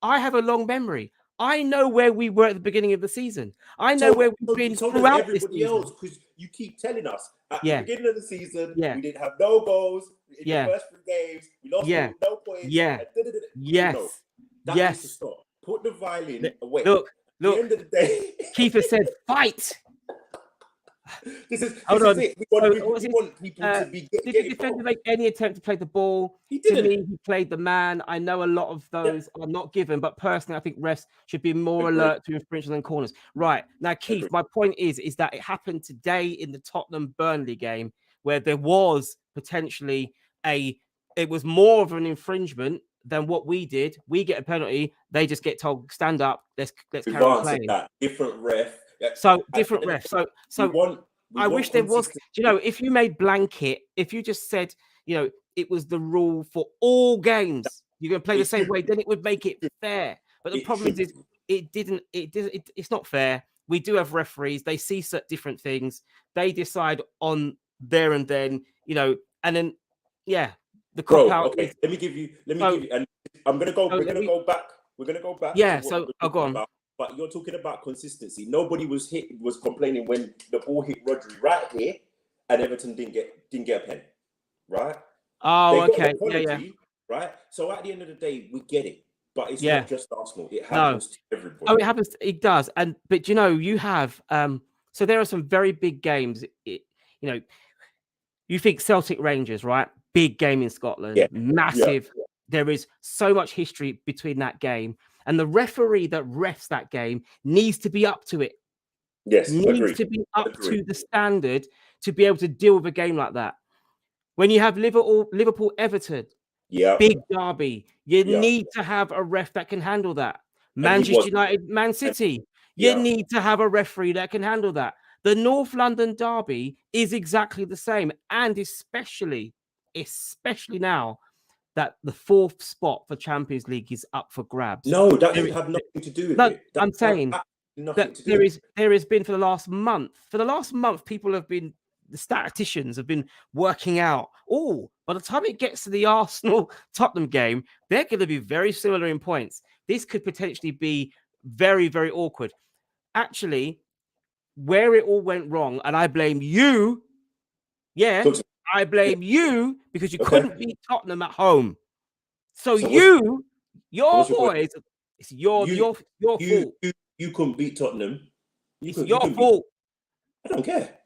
Speaker 1: I have a long memory. I know where we were at the beginning of the season. I know where we've been throughout this season.
Speaker 2: Because you keep telling us at
Speaker 1: Yeah.
Speaker 2: the beginning of the season,
Speaker 1: Yeah.
Speaker 2: we didn't have no goals in
Speaker 1: Yeah.
Speaker 2: the first 3 games. We lost no points.
Speaker 1: Yeah. Yes.
Speaker 2: No, that
Speaker 1: Yes.
Speaker 2: needs to stop. Put the violin away.
Speaker 1: Look.
Speaker 2: At the end of the day,
Speaker 1: Kiefer said, "Fight."
Speaker 2: This is it. We want people to be
Speaker 1: Did the defender make any attempt to play the ball?
Speaker 2: He didn't.
Speaker 1: To me, he played the man. I know a lot of those are not given, but personally, I think refs should be more alert to infringement than corners. Right. Now, Keith, my point is that it happened today in the Tottenham-Burnley game, where there was potentially it was more of an infringement than what we did. We get a penalty. They just get told, stand up. Let's carry on playing.
Speaker 2: That different ref.
Speaker 1: So different ref. So I wish there was. If you made blanket, if you just said, it was the rule for all games, you're going to play the same way, then it would make it fair. But the problem is, it's not fair. We do have referees. They see different things. They decide on there and then, and then, the cop out.
Speaker 2: Okay, let me give you, and I'm going to go. We're going to go back. We're going to go back.
Speaker 1: Yeah. So I'll go on.
Speaker 2: But you're talking about consistency. Nobody was complaining when the ball hit Rodri right here, and Everton didn't get a pen, right?
Speaker 1: Oh, okay. Yeah.
Speaker 2: Right. So at the end of the day, we get it, but it's not just Arsenal. It happens to everybody.
Speaker 1: Oh, it happens. It does. But you have so there are some very big games. You think Celtic Rangers, right? Big game in Scotland, massive. Yeah. There is so much history between that game. And the referee that refs that game needs to be up to it.
Speaker 2: Yes,
Speaker 1: needs to be up to the standard to be able to deal with a game like that. When you have Liverpool, Everton, big derby, you need to have a ref that can handle that. Manchester United, Man City, you need to have a referee that can handle that. The North London derby is exactly the same, and especially now that the 4th spot for Champions League is up for grabs.
Speaker 2: No, that should have nothing to do with it.
Speaker 1: I'm saying that there has been for the last month. For the last month, the statisticians have been working out. Oh, by the time it gets to the Arsenal-Tottenham game, they're going to be very similar in points. This could potentially be very, very awkward. Actually, where it all went wrong, and I blame you. Yeah. I blame you because you couldn't beat Tottenham at home. So your boys, it's your fault.
Speaker 2: You couldn't beat Tottenham.
Speaker 1: It's your fault.
Speaker 2: I don't care.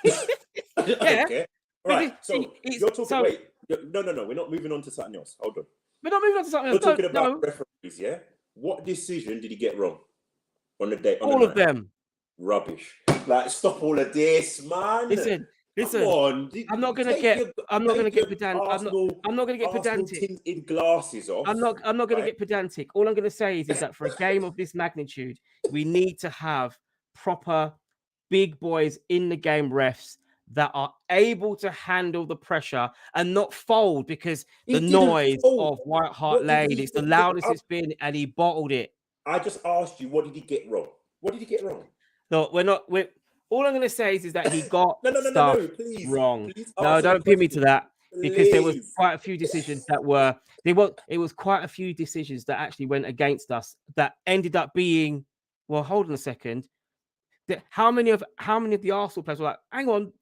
Speaker 2: I don't care. Right. So you're talking. Wait. No. We're not moving on to something else. Hold on.
Speaker 1: We're not moving on to something else.
Speaker 2: We're talking about referees. Yeah. What decision did he get wrong on the day?
Speaker 1: All of them.
Speaker 2: Rubbish. Like, stop all of this, man.
Speaker 1: Listen. I'm not gonna get pedantic. I'm not gonna get pedantic.
Speaker 2: Tinted glasses off.
Speaker 1: I'm not gonna get pedantic. All I'm gonna say is that for a game of this magnitude, we need to have proper big boys in the game refs that are able to handle the pressure and not fold, because the noise of White Hart Lane, it's the loudest it's been, and he bottled it.
Speaker 2: I just asked you, what did he get wrong? What did he get wrong?
Speaker 1: No, all I'm going to say is that he got stuff wrong.
Speaker 2: Please
Speaker 1: no, don't pin me to that, because there was quite a few decisions that were. It was quite a few decisions that actually went against us that ended up being. Well, hold on a second. How many of the Arsenal players were like, hang on,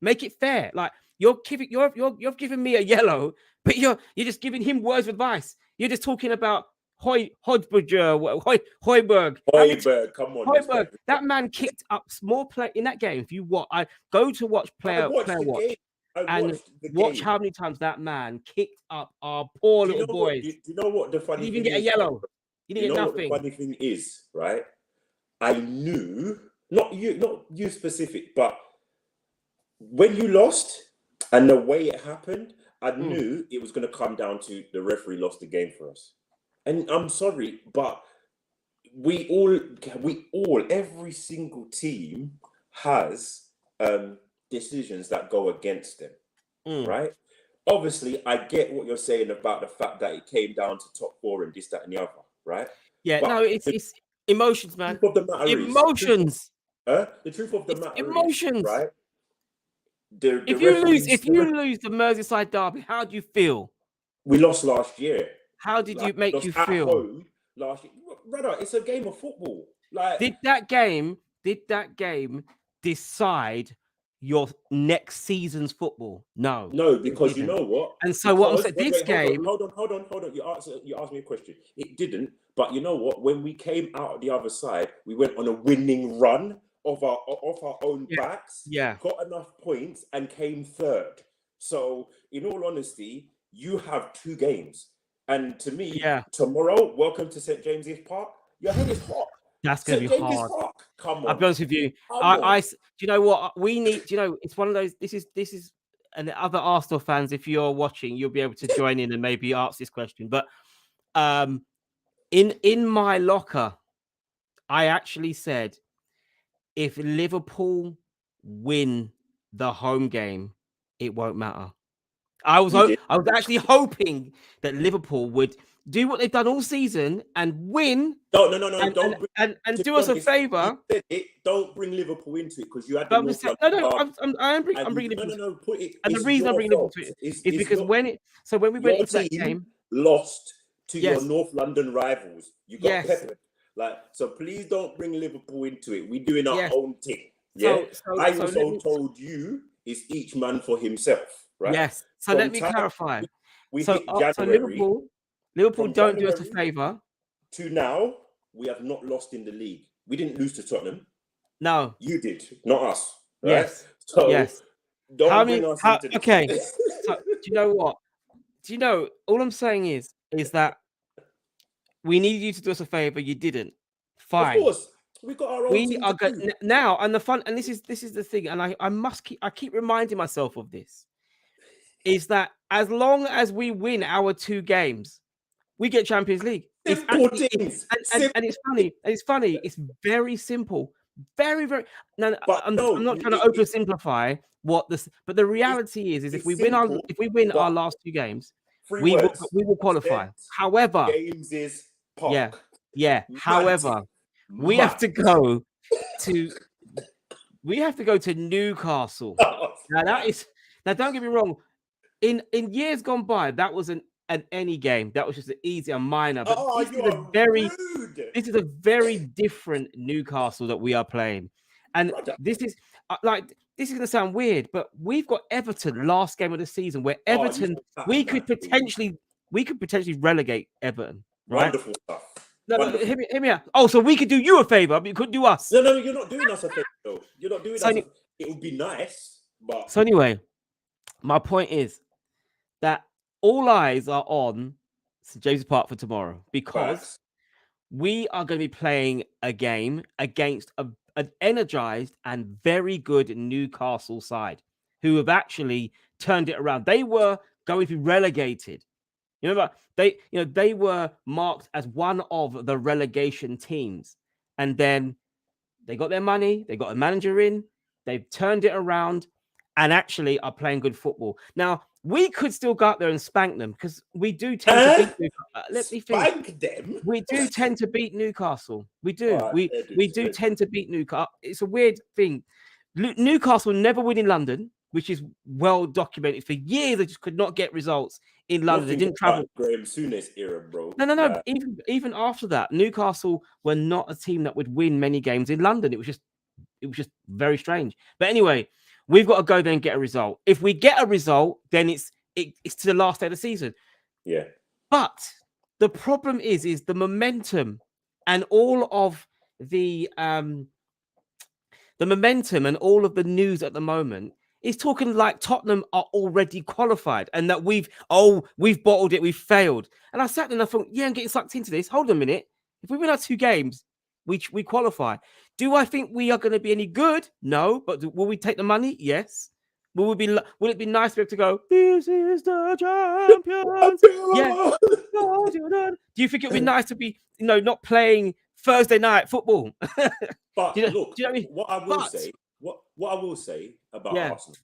Speaker 1: make it fair. Like, you're giving me a yellow, but you're just giving him words of advice. You're just talking about Hoiberg,
Speaker 2: come on.
Speaker 1: Hoiberg, that man kicked up small play in that game. If you I go to watch player watch and watch how many times that man kicked up our poor little boys.
Speaker 2: Do you know what the funny
Speaker 1: thing is? He didn't even get a yellow. You didn't
Speaker 2: You
Speaker 1: get
Speaker 2: know what the
Speaker 1: nothing.
Speaker 2: funny thing is, right? I knew, not you specific, but when you lost and the way it happened, I knew it was going to come down to the referee lost the game for us. And I'm sorry, but we all, every single team has decisions that go against them, right? Obviously, I get what you're saying about the fact that it came down to top four and this, that, and the other, right?
Speaker 1: Yeah,
Speaker 2: But
Speaker 1: no, it's emotions, man.
Speaker 2: truth of the matter
Speaker 1: Emotions.
Speaker 2: the truth of the
Speaker 1: It's
Speaker 2: matter
Speaker 1: emotions.
Speaker 2: is, right? The
Speaker 1: If you
Speaker 2: referees,
Speaker 1: lose the Merseyside derby, how do you feel?
Speaker 2: we lost last year.
Speaker 1: How did you make you
Speaker 2: at
Speaker 1: feel?
Speaker 2: home last year, brother? It's a game of football. Like,
Speaker 1: Did that game decide your next season's football? No,
Speaker 2: because you
Speaker 1: didn't.
Speaker 2: know what?
Speaker 1: And so what I'm saying, this game.
Speaker 2: Hold on. You asked me a question. It didn't, but you know what? When we came out the other side, we went on a winning run of our own backs.
Speaker 1: Yeah.
Speaker 2: Got enough points and came third. So, in all honesty, you have 2 games, and to me, tomorrow, welcome to St James's Park. Your head is hot.
Speaker 1: That's going to be hard.
Speaker 2: Come on.
Speaker 1: I'll be honest with you. Do you know what we need? Do you know, it's one of those. This is, and the other Arsenal fans, if you're watching, you'll be able to join in and maybe ask this question. But in my locker, I actually said, if Liverpool win the home game, it won't matter. I was actually hoping that Liverpool would do what they've done all season and win.
Speaker 2: No.
Speaker 1: And do us a favor.
Speaker 2: Don't bring Liverpool into it because you had
Speaker 1: the
Speaker 2: North
Speaker 1: London. I'm bringing Liverpool.
Speaker 2: No. Put it.
Speaker 1: And the reason I'm bringing Liverpool to it is because when we went into that game,
Speaker 2: lost to your North London rivals, you got peppered. Like, so please don't bring Liverpool into it. We're doing our own thing. Yeah. I also told you it's each man for himself. Right?
Speaker 1: Yes. So let me clarify. So Liverpool don't do us a favor.
Speaker 2: To now, we have not lost in the league. We didn't lose to Tottenham.
Speaker 1: No.
Speaker 2: You did, not us. Right?
Speaker 1: Yes.
Speaker 2: So don't bring us into this.
Speaker 1: Okay. So do you know what? Do you know, all I'm saying is that we needed you to do us a favor. You didn't. Fine.
Speaker 2: Of course. We got our own
Speaker 1: we are good now, and the fun, and this is the thing, and I keep reminding myself of this, is that as long as we win our 2 games, we get Champions League. It's funny. It's very simple. Very, very. No, I'm not trying to oversimplify what this, but the reality is if we win our last 2 games, we will qualify. However,
Speaker 2: games is park.
Speaker 1: However, we have to go to Newcastle. Now don't get me wrong. In years gone by, that was an any game. That was just an easy and minor. But this is a very different Newcastle that we are playing. And this is going to sound weird, but we've got Everton last game of the season, where Everton we could potentially relegate Everton. Right?
Speaker 2: Wonderful stuff.
Speaker 1: No, hear me out. Oh, so we could do you a favor, but you couldn't do us.
Speaker 2: No, you're not doing us a favor, though. You're not doing us. It would be nice, but
Speaker 1: so anyway, my point is that all eyes are on St James's Park for tomorrow, because we are going to be playing a game against an energized and very good Newcastle side who have actually turned it around. They were going to be relegated. You remember, they were marked as one of the relegation teams, and then they got their money, they got a manager in, they've turned it around, and actually are playing good football. Now, we could still go out there and spank them, because we do tend to beat Newcastle. Let me think.
Speaker 2: Spank them?
Speaker 1: We do tend to beat Newcastle. We do. We do tend to beat Newcastle. It's a weird thing. Newcastle never win in London, which is well documented. For years, they just could not get results in London. They didn't travel.
Speaker 2: Graham Souness era, bro.
Speaker 1: No. Even after that, Newcastle were not a team that would win many games in London. It was just very strange. But anyway, we've got to go there and get a result. If we get a result, then it's to the last day of the season.
Speaker 2: Yeah.
Speaker 1: But the problem is the momentum and all of the momentum and all of the news at the moment is talking like Tottenham are already qualified and that we've bottled it, we've failed. And I sat there and I thought, I'm getting sucked into this. Hold on a minute. If we win our 2 games, we qualify. Do I think we are going to be any good? No, but will we take the money? Yes. Will it be nice to be able to go, this is the champions? Yeah. Do you think it would be nice to be, not playing Thursday night football?
Speaker 2: But
Speaker 1: do you
Speaker 2: look,
Speaker 1: know what I mean?
Speaker 2: what I will say about Arsenal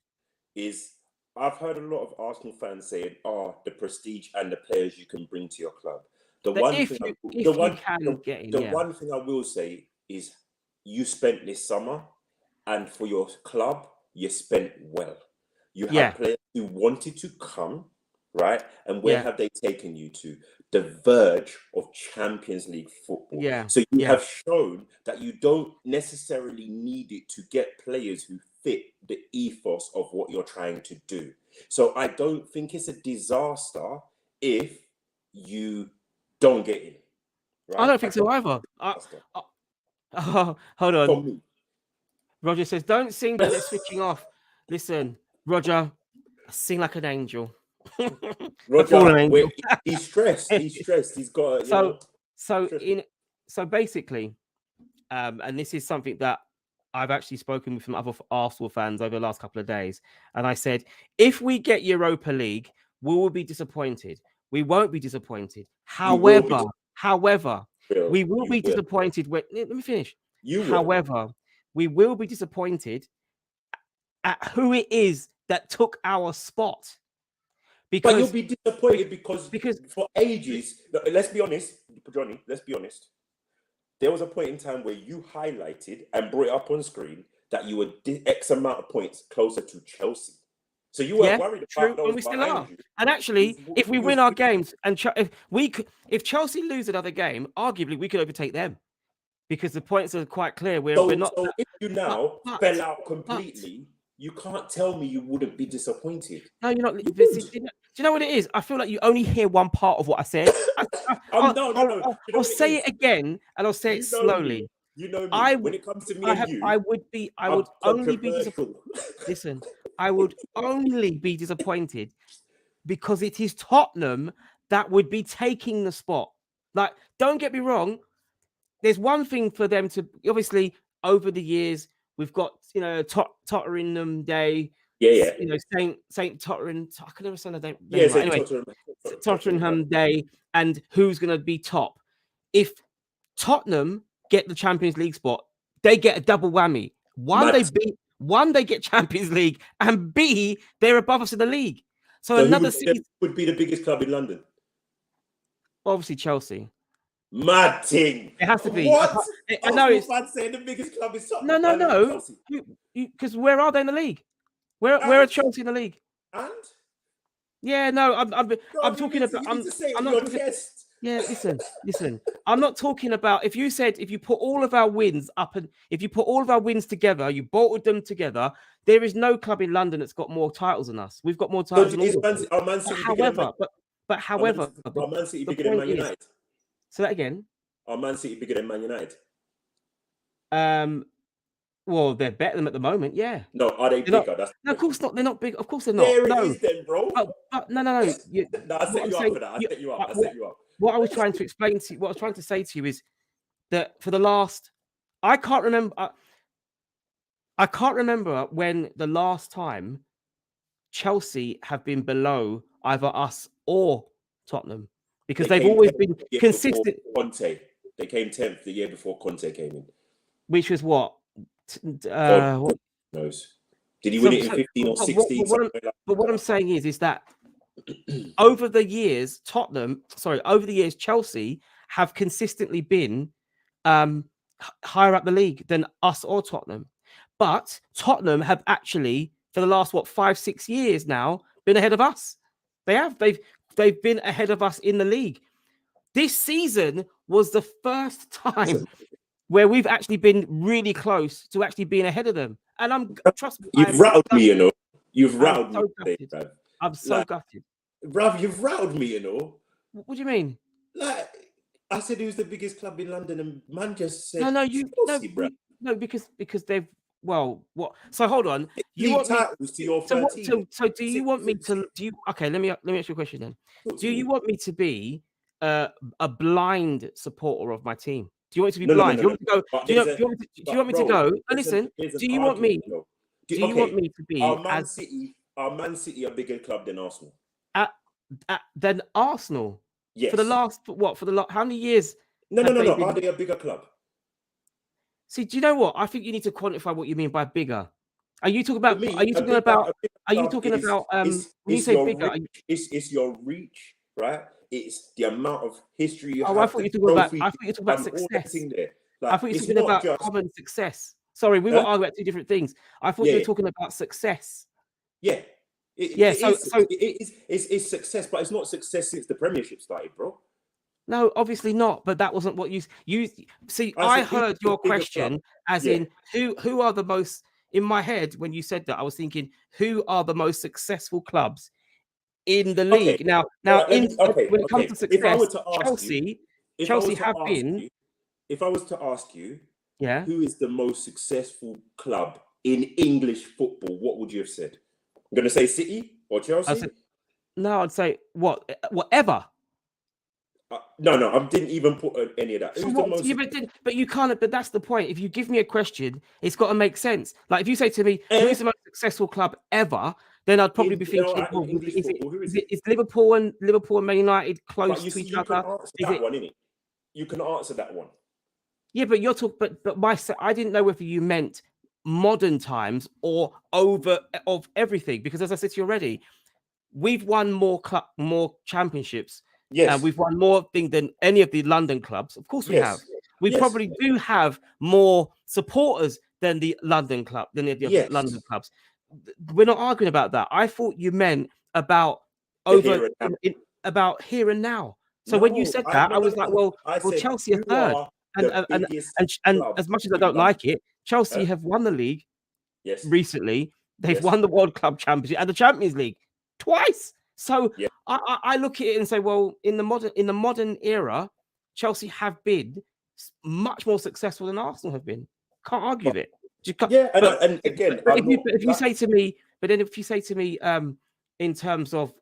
Speaker 2: is I've heard a lot of Arsenal fans saying, the prestige and the players you can bring to your club. The one thing I will say is you spent this summer, and for your club, you spent well. You had players who wanted to come, right? And where have they taken you to? The verge of Champions League football.
Speaker 1: Yeah.
Speaker 2: So you have shown that you don't necessarily need it to get players who fit the ethos of what you're trying to do. So I don't think it's a disaster if you don't get in.
Speaker 1: Right? I don't think so either. Hold on. Roger says, don't sing that they're switching off. Listen, Roger, sing like an angel.
Speaker 2: Roger, he's stressed. He's stressed. He's got
Speaker 1: so basically, and this is something that I've actually spoken with some other Arsenal fans over the last couple of days, and I said, if we get Europa League, we will be disappointed. We won't be disappointed. However, we will be disappointed when. Let me finish. However, we will be disappointed at who it is that took our spot.
Speaker 2: But you'll be disappointed because for ages, let's be honest, Johnny, let's be honest. There was a point in time where you highlighted and brought it up on screen that you were X amount of points closer to Chelsea. So you weren't worried about those,
Speaker 1: and we still are. And actually, if we win our games and if Chelsea lose another game, arguably we could overtake them because the points are quite clear. We're not.
Speaker 2: So if you now fell out completely, you can't tell me you wouldn't be disappointed.
Speaker 1: No, you're not. Do you know what it is? I feel like you only hear one part of what I said. I'll say it again, and I'll say it slowly.
Speaker 2: You know me. When it comes to me and you, I would only be disappointed.
Speaker 1: Listen, I would only be disappointed because it is Tottenham that would be taking the spot. Like, don't get me wrong. There's one thing for them to obviously over the years. We've got, Tottenham Day.
Speaker 2: Yeah.
Speaker 1: Saint Tottenham. I can never say the name. Anyway, Tottenham Day, and who's going to be top? If Tottenham get the Champions League spot, they get a double whammy. One, they get Champions League, and B, they're above us in the league. So another city
Speaker 2: would be the biggest club in London.
Speaker 1: Obviously, Chelsea.
Speaker 2: Mad thing.
Speaker 1: It has to be.
Speaker 2: What? I know it's saying the biggest club is Tottenham.
Speaker 1: No. Because where are they in the league? Where are Chelsea in the league?
Speaker 2: And
Speaker 1: yeah, no, I'm talking about. I'm not. Yeah, listen. I'm not talking about if you put all of our wins up and if you put all of our wins together, you bolted them together. There is no club in London that's got more titles than us. We've got more titles than all.
Speaker 2: Man City
Speaker 1: however,
Speaker 2: are Man City bigger than Man United?
Speaker 1: So that again.
Speaker 2: Are Man City bigger than Man United?
Speaker 1: Well, they're better than them at the moment, yeah.
Speaker 2: No, are they bigger?
Speaker 1: No, of course not. They're not big. Of course they're not.
Speaker 2: There it is then, bro.
Speaker 1: No.
Speaker 2: I set you up for that. I set you up.
Speaker 1: What I was trying to explain to you, what I was trying to say to you is that for the last, I can't remember when the last time Chelsea have been below either us or Tottenham because they've always been consistent.
Speaker 2: Conte, they came 10th the year before Conte came in.
Speaker 1: Which was what?
Speaker 2: What knows? Did he win it in 15 or 16?
Speaker 1: But what I'm saying is that over the years, Chelsea have consistently been higher up the league than us or Tottenham. But Tottenham have actually, for the last 5-6 years now, been ahead of us. They've been ahead of us in the league. This season was the first time where we've actually been really close to actually being ahead of them. And trust me.
Speaker 2: You've rattled me, you know. You've rattled me.
Speaker 1: I'm so gutted.
Speaker 2: Bruv, you've rattled me, you know.
Speaker 1: What do you mean?
Speaker 2: Like, I said it was the biggest club in London, and man just said,
Speaker 1: no, because they've, well, what? So hold on.
Speaker 2: You want titles to your 13.
Speaker 1: So do you want me to? Okay, let me ask you a question then. Do you want me to be a blind supporter of my team. Do you want me to be
Speaker 2: No, no, no,
Speaker 1: blind?
Speaker 2: no,
Speaker 1: Do you
Speaker 2: no.
Speaker 1: want me to go?
Speaker 2: But
Speaker 1: Do you,
Speaker 2: there's
Speaker 1: know,
Speaker 2: a,
Speaker 1: do you want me to, do you want
Speaker 2: but
Speaker 1: me to
Speaker 2: bro,
Speaker 1: go? And
Speaker 2: there's
Speaker 1: listen,
Speaker 2: an
Speaker 1: do you want me?
Speaker 2: argument, though.
Speaker 1: Do you want me to be
Speaker 2: Are Man City a bigger club than Arsenal?
Speaker 1: at than Arsenal for the
Speaker 2: Yes.
Speaker 1: last what? For the how many years
Speaker 2: No, no,
Speaker 1: have
Speaker 2: no,
Speaker 1: they
Speaker 2: no.
Speaker 1: been?
Speaker 2: Are they a bigger club?
Speaker 1: See, do you know what? I think you need to quantify what you mean by bigger. Are you talking
Speaker 2: For
Speaker 1: about? Are
Speaker 2: me,
Speaker 1: you talking about?
Speaker 2: a bigger
Speaker 1: Are you
Speaker 2: club
Speaker 1: talking about? When you
Speaker 2: is
Speaker 1: say
Speaker 2: your
Speaker 1: bigger,
Speaker 2: reach. It's your reach, right? It's the amount of history you
Speaker 1: oh, I
Speaker 2: have,
Speaker 1: thought
Speaker 2: the
Speaker 1: you were talking about.
Speaker 2: trophy,
Speaker 1: I thought you were talking about
Speaker 2: all
Speaker 1: success.
Speaker 2: everything there.
Speaker 1: I
Speaker 2: Like,
Speaker 1: thought you were
Speaker 2: it's
Speaker 1: talking
Speaker 2: not
Speaker 1: about
Speaker 2: just
Speaker 1: common success. Sorry, we were
Speaker 2: huh?
Speaker 1: arguing about two different things. I thought
Speaker 2: Yeah,
Speaker 1: you were
Speaker 2: yeah.
Speaker 1: talking about success.
Speaker 2: Yeah.
Speaker 1: Yeah.
Speaker 2: It's success, but it's not success since the Premiership started, bro.
Speaker 1: No, obviously not. But that wasn't what you see.
Speaker 2: I
Speaker 1: I
Speaker 2: said, who's
Speaker 1: heard
Speaker 2: the
Speaker 1: your
Speaker 2: bigger club?
Speaker 1: question as
Speaker 2: Yeah.
Speaker 1: in who are the most. In my head, when you said that, I was thinking who are the most successful clubs in the
Speaker 2: Okay.
Speaker 1: league now.
Speaker 2: All
Speaker 1: Now,
Speaker 2: right. Let me. Okay.
Speaker 1: when it comes
Speaker 2: Okay.
Speaker 1: to
Speaker 2: If I were
Speaker 1: success,
Speaker 2: to ask you, if I was
Speaker 1: Chelsea
Speaker 2: to
Speaker 1: have
Speaker 2: ask
Speaker 1: been.
Speaker 2: you, if I was to ask you,
Speaker 1: Yeah.
Speaker 2: who is the most successful club in English football, what would you have said? I'm going to say City or Chelsea?
Speaker 1: No, I'd say whatever.
Speaker 2: No, I didn't even put any of that.
Speaker 1: So
Speaker 2: Who's the
Speaker 1: what?
Speaker 2: most?
Speaker 1: But you can't. But that's the point. If you give me a question, it's got to make sense. Like if you say to me, "Who is the most successful club ever?" Then I'd probably be thinking,
Speaker 2: in
Speaker 1: "Oh,
Speaker 2: English football, who is it?
Speaker 1: is Liverpool and Man United
Speaker 2: But
Speaker 1: close
Speaker 2: you
Speaker 1: to
Speaker 2: see,
Speaker 1: each
Speaker 2: you can
Speaker 1: other?
Speaker 2: answer
Speaker 1: Is
Speaker 2: that
Speaker 1: it?"
Speaker 2: one, innit? You can answer that one.
Speaker 1: Yeah, but you're talking. But I didn't know whether you meant modern times or over of everything. Because as I said to you already, we've won more championships. And
Speaker 2: Yes.
Speaker 1: we've won more things than any of the London clubs. Of course we have.
Speaker 2: Yes.
Speaker 1: We
Speaker 2: Yes.
Speaker 1: probably do have more supporters than the London club, than the other London
Speaker 2: Yes.
Speaker 1: clubs. We're not arguing about that. I thought you meant about
Speaker 2: The
Speaker 1: over
Speaker 2: here and now.
Speaker 1: about here and now. So when you
Speaker 2: No,
Speaker 1: said that, I
Speaker 2: no,
Speaker 1: was like,
Speaker 2: no.
Speaker 1: well,
Speaker 2: I said,
Speaker 1: Chelsea are
Speaker 2: who
Speaker 1: third.
Speaker 2: are
Speaker 1: And
Speaker 2: the biggest
Speaker 1: and
Speaker 2: clubs
Speaker 1: as much as I
Speaker 2: in
Speaker 1: don't
Speaker 2: London?
Speaker 1: like it, Chelsea
Speaker 2: Huh?
Speaker 1: have won the league
Speaker 2: Yes.
Speaker 1: recently. They've
Speaker 2: Yes.
Speaker 1: won the World Club Championship and the Champions League twice. So
Speaker 2: Yeah.
Speaker 1: I look at it and say, well, in the modern era, Chelsea have been much more successful than Arsenal have been. Can't argue with it.
Speaker 2: Yeah,
Speaker 1: But
Speaker 2: and again,
Speaker 1: but
Speaker 2: I'm not.
Speaker 1: if you say to me, in terms of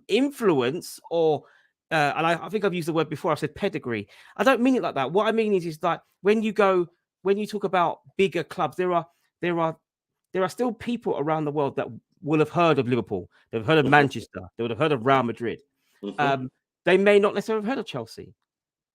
Speaker 1: influence or and I think I've used the word before. I've said pedigree. I don't mean it like that. What I mean is like when you talk about bigger clubs, there are still people around the world that will have heard of Liverpool. They've heard of Manchester. They would have heard of Real Madrid. They may not necessarily have heard of Chelsea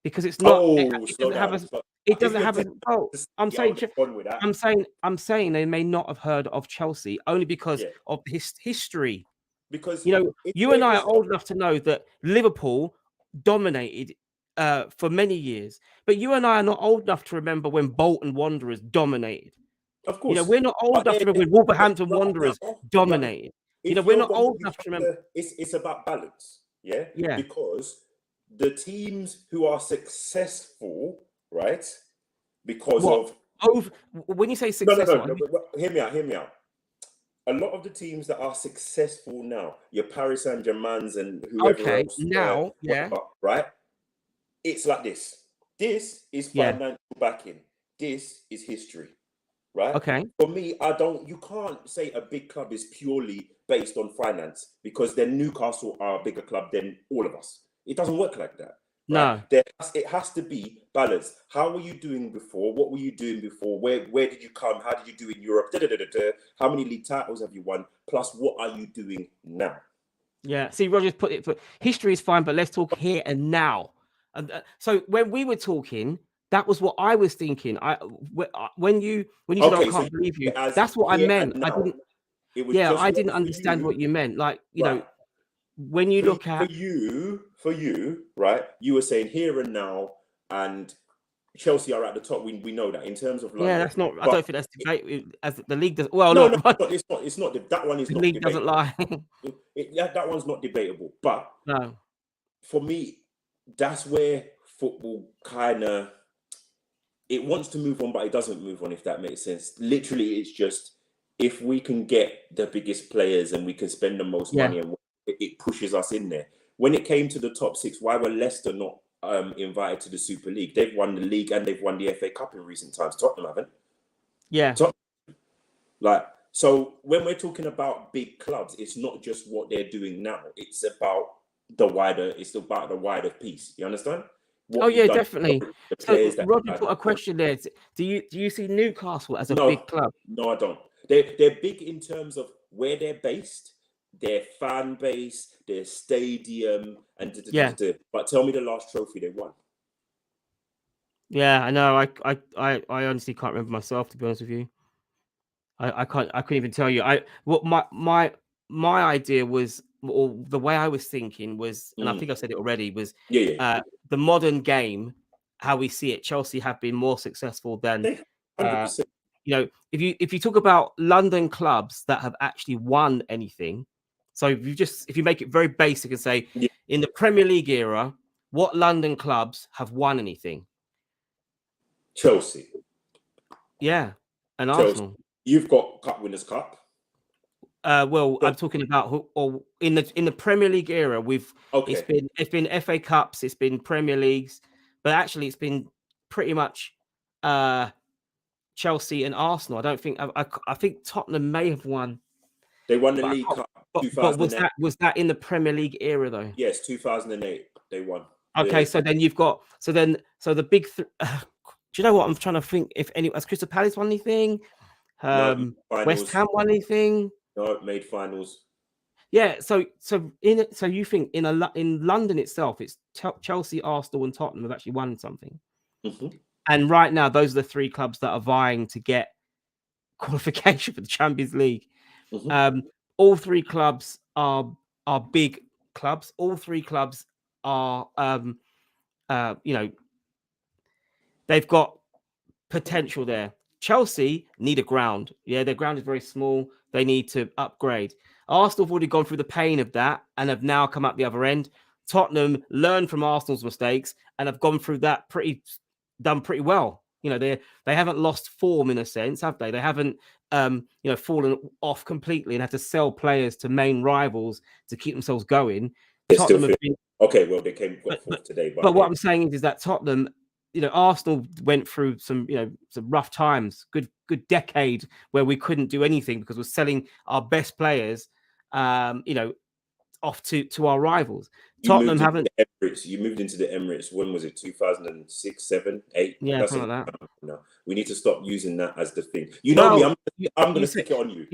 Speaker 1: because it's not. It
Speaker 2: Slow
Speaker 1: doesn't have
Speaker 2: down.
Speaker 1: a. It
Speaker 2: If
Speaker 1: doesn't
Speaker 2: you're
Speaker 1: have a. Oh, I'm saying.
Speaker 2: with that.
Speaker 1: I'm saying they may not have heard of Chelsea only because of his history.
Speaker 2: Because
Speaker 1: You and I are old enough to know that Liverpool dominated for many years, but you and I are not old enough to remember when Bolton Wanderers dominated.
Speaker 2: Of course,
Speaker 1: We're not old enough to remember when Wolverhampton Wanderers dominated. We're not old enough to remember.
Speaker 2: It's about balance, yeah.
Speaker 1: Yeah.
Speaker 2: Because the teams who are successful, right? Because
Speaker 1: when you say successful,
Speaker 2: no. Hear me out. A lot of the teams that are successful now, your Paris Saint-Germains and whoever else,
Speaker 1: now,
Speaker 2: whatever, right? It's like this. This is financial backing. This is history, right?
Speaker 1: Okay.
Speaker 2: For me, you can't say a big club is purely based on finance because then Newcastle are a bigger club than all of us. It doesn't work like that. Right?
Speaker 1: No.
Speaker 2: It has to be balanced. How were you doing before? What were you doing before? Where did you come? How did you do in Europe? How many league titles have you won? Plus, what are you doing now?
Speaker 1: Yeah. See, Roger's put it. History is fine, but let's talk here and now. And so when we were talking, that was what I was thinking. When you said, "I can't believe you," that's what I meant. I didn't. I didn't understand what you meant. Like when you look at
Speaker 2: for you, right? You were saying here and now, and Chelsea are at the top. We know that in terms of London.
Speaker 1: Yeah, that's not. I don't think that's debate. As the league does. Well,
Speaker 2: no,
Speaker 1: it's
Speaker 2: not. That one is
Speaker 1: the
Speaker 2: not.
Speaker 1: League doesn't lie.
Speaker 2: That one's not debatable. But
Speaker 1: no,
Speaker 2: for me, that's where football kind of it wants to move on, but it doesn't move on. If that makes sense. Literally, it's just if we can get the biggest players and we can spend the most money, and it pushes us in there. When it came to the top six, why were Leicester not invited to the Super League? They've won the league and they've won the FA Cup in recent times. Tottenham haven't.
Speaker 1: Yeah.
Speaker 2: So when we're talking about big clubs, it's not just what they're doing now. It's about it's about the wider piece. You understand? What
Speaker 1: Oh
Speaker 2: we've
Speaker 1: yeah,
Speaker 2: done,
Speaker 1: definitely.
Speaker 2: the
Speaker 1: So
Speaker 2: players that
Speaker 1: Robbie
Speaker 2: we've
Speaker 1: put
Speaker 2: had.
Speaker 1: a question there. Do you see Newcastle as a
Speaker 2: No,
Speaker 1: big club?
Speaker 2: no, I don't. They're big in terms of where they're based, their fan base, their stadium, and
Speaker 1: Yeah.
Speaker 2: But tell me the last trophy they won.
Speaker 1: Yeah, I know. I honestly can't remember myself, to be honest with you. I couldn't even tell you. What my idea was, or the way I was thinking was, and I think I said it already, was
Speaker 2: Yeah.
Speaker 1: the modern game, how we see it. Chelsea have been more successful than
Speaker 2: 100%.
Speaker 1: if you talk about London clubs that have actually won anything. So if you make it very basic and say
Speaker 2: Yeah.
Speaker 1: in the Premier League era, what London clubs have won anything?
Speaker 2: Chelsea.
Speaker 1: Yeah, and
Speaker 2: Chelsea.
Speaker 1: Arsenal.
Speaker 2: You've got Cup Winners' Cup.
Speaker 1: Well, I'm talking about or in the Premier League era,
Speaker 2: Okay.
Speaker 1: it's been FA Cups, it's been Premier Leagues, but actually it's been pretty much Chelsea and Arsenal. I don't think I think Tottenham may have won.
Speaker 2: They won the
Speaker 1: But
Speaker 2: League Cup
Speaker 1: but
Speaker 2: 2008.
Speaker 1: was that in the Premier League era though?
Speaker 2: Yes, 2008 they won.
Speaker 1: Okay, so then you've got so the big. Do you know what I'm trying to think? If any, has Crystal Palace won anything?
Speaker 2: No,
Speaker 1: West Ham won anything?
Speaker 2: No, made finals.
Speaker 1: Yeah, so you think in London itself, it's Chelsea, Arsenal, and Tottenham have actually won something, and right now those are the three clubs that are vying to get qualification for the Champions League. All three clubs are big clubs. All three clubs are they've got potential there. Chelsea need a ground. Yeah, their ground is very small. They need to upgrade. Arsenal have already gone through the pain of that and have now come out the other end. Tottenham learned from Arsenal's mistakes and have gone through that done pretty well. They haven't lost form in a sense, have they? They haven't fallen off completely and had to sell players to main rivals to keep themselves going. Tottenham have been
Speaker 2: okay. Well, they got fourth today,
Speaker 1: but what I'm saying is that Tottenham, Arsenal went through some rough times, good decade where we couldn't do anything because we're selling our best players, off to our rivals. Tottenham haven't.
Speaker 2: You moved into the Emirates. When was it? 2006, 7, 8.
Speaker 1: Yeah, something like that.
Speaker 2: No, we need to stop using that as the thing. You know me. I'm going to stick it on you.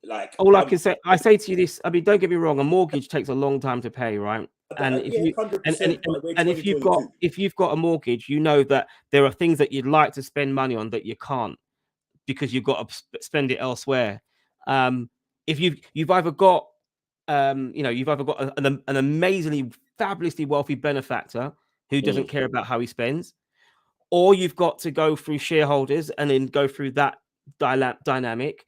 Speaker 2: Like
Speaker 1: all I can say. I say to you this. I mean, don't get me wrong. A mortgage takes a long time to pay, right? And if you've got a mortgage, you know that there are things that you'd like to spend money on that you can't because you've got to spend it elsewhere. If you've either got an amazingly fabulously wealthy benefactor who doesn't care about how he spends, or you've got to go through shareholders and then go through that dynamic.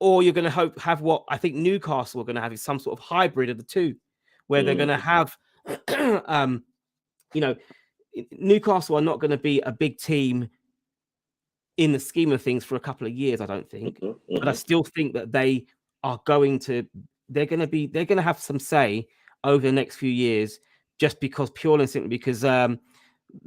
Speaker 1: Or you're going to have what I think Newcastle are going to have is some sort of hybrid of the two, where they're going to have, Newcastle are not going to be a big team in the scheme of things for a couple of years, I don't think. But I still think that they're going to have some say over the next few years, just purely and simply because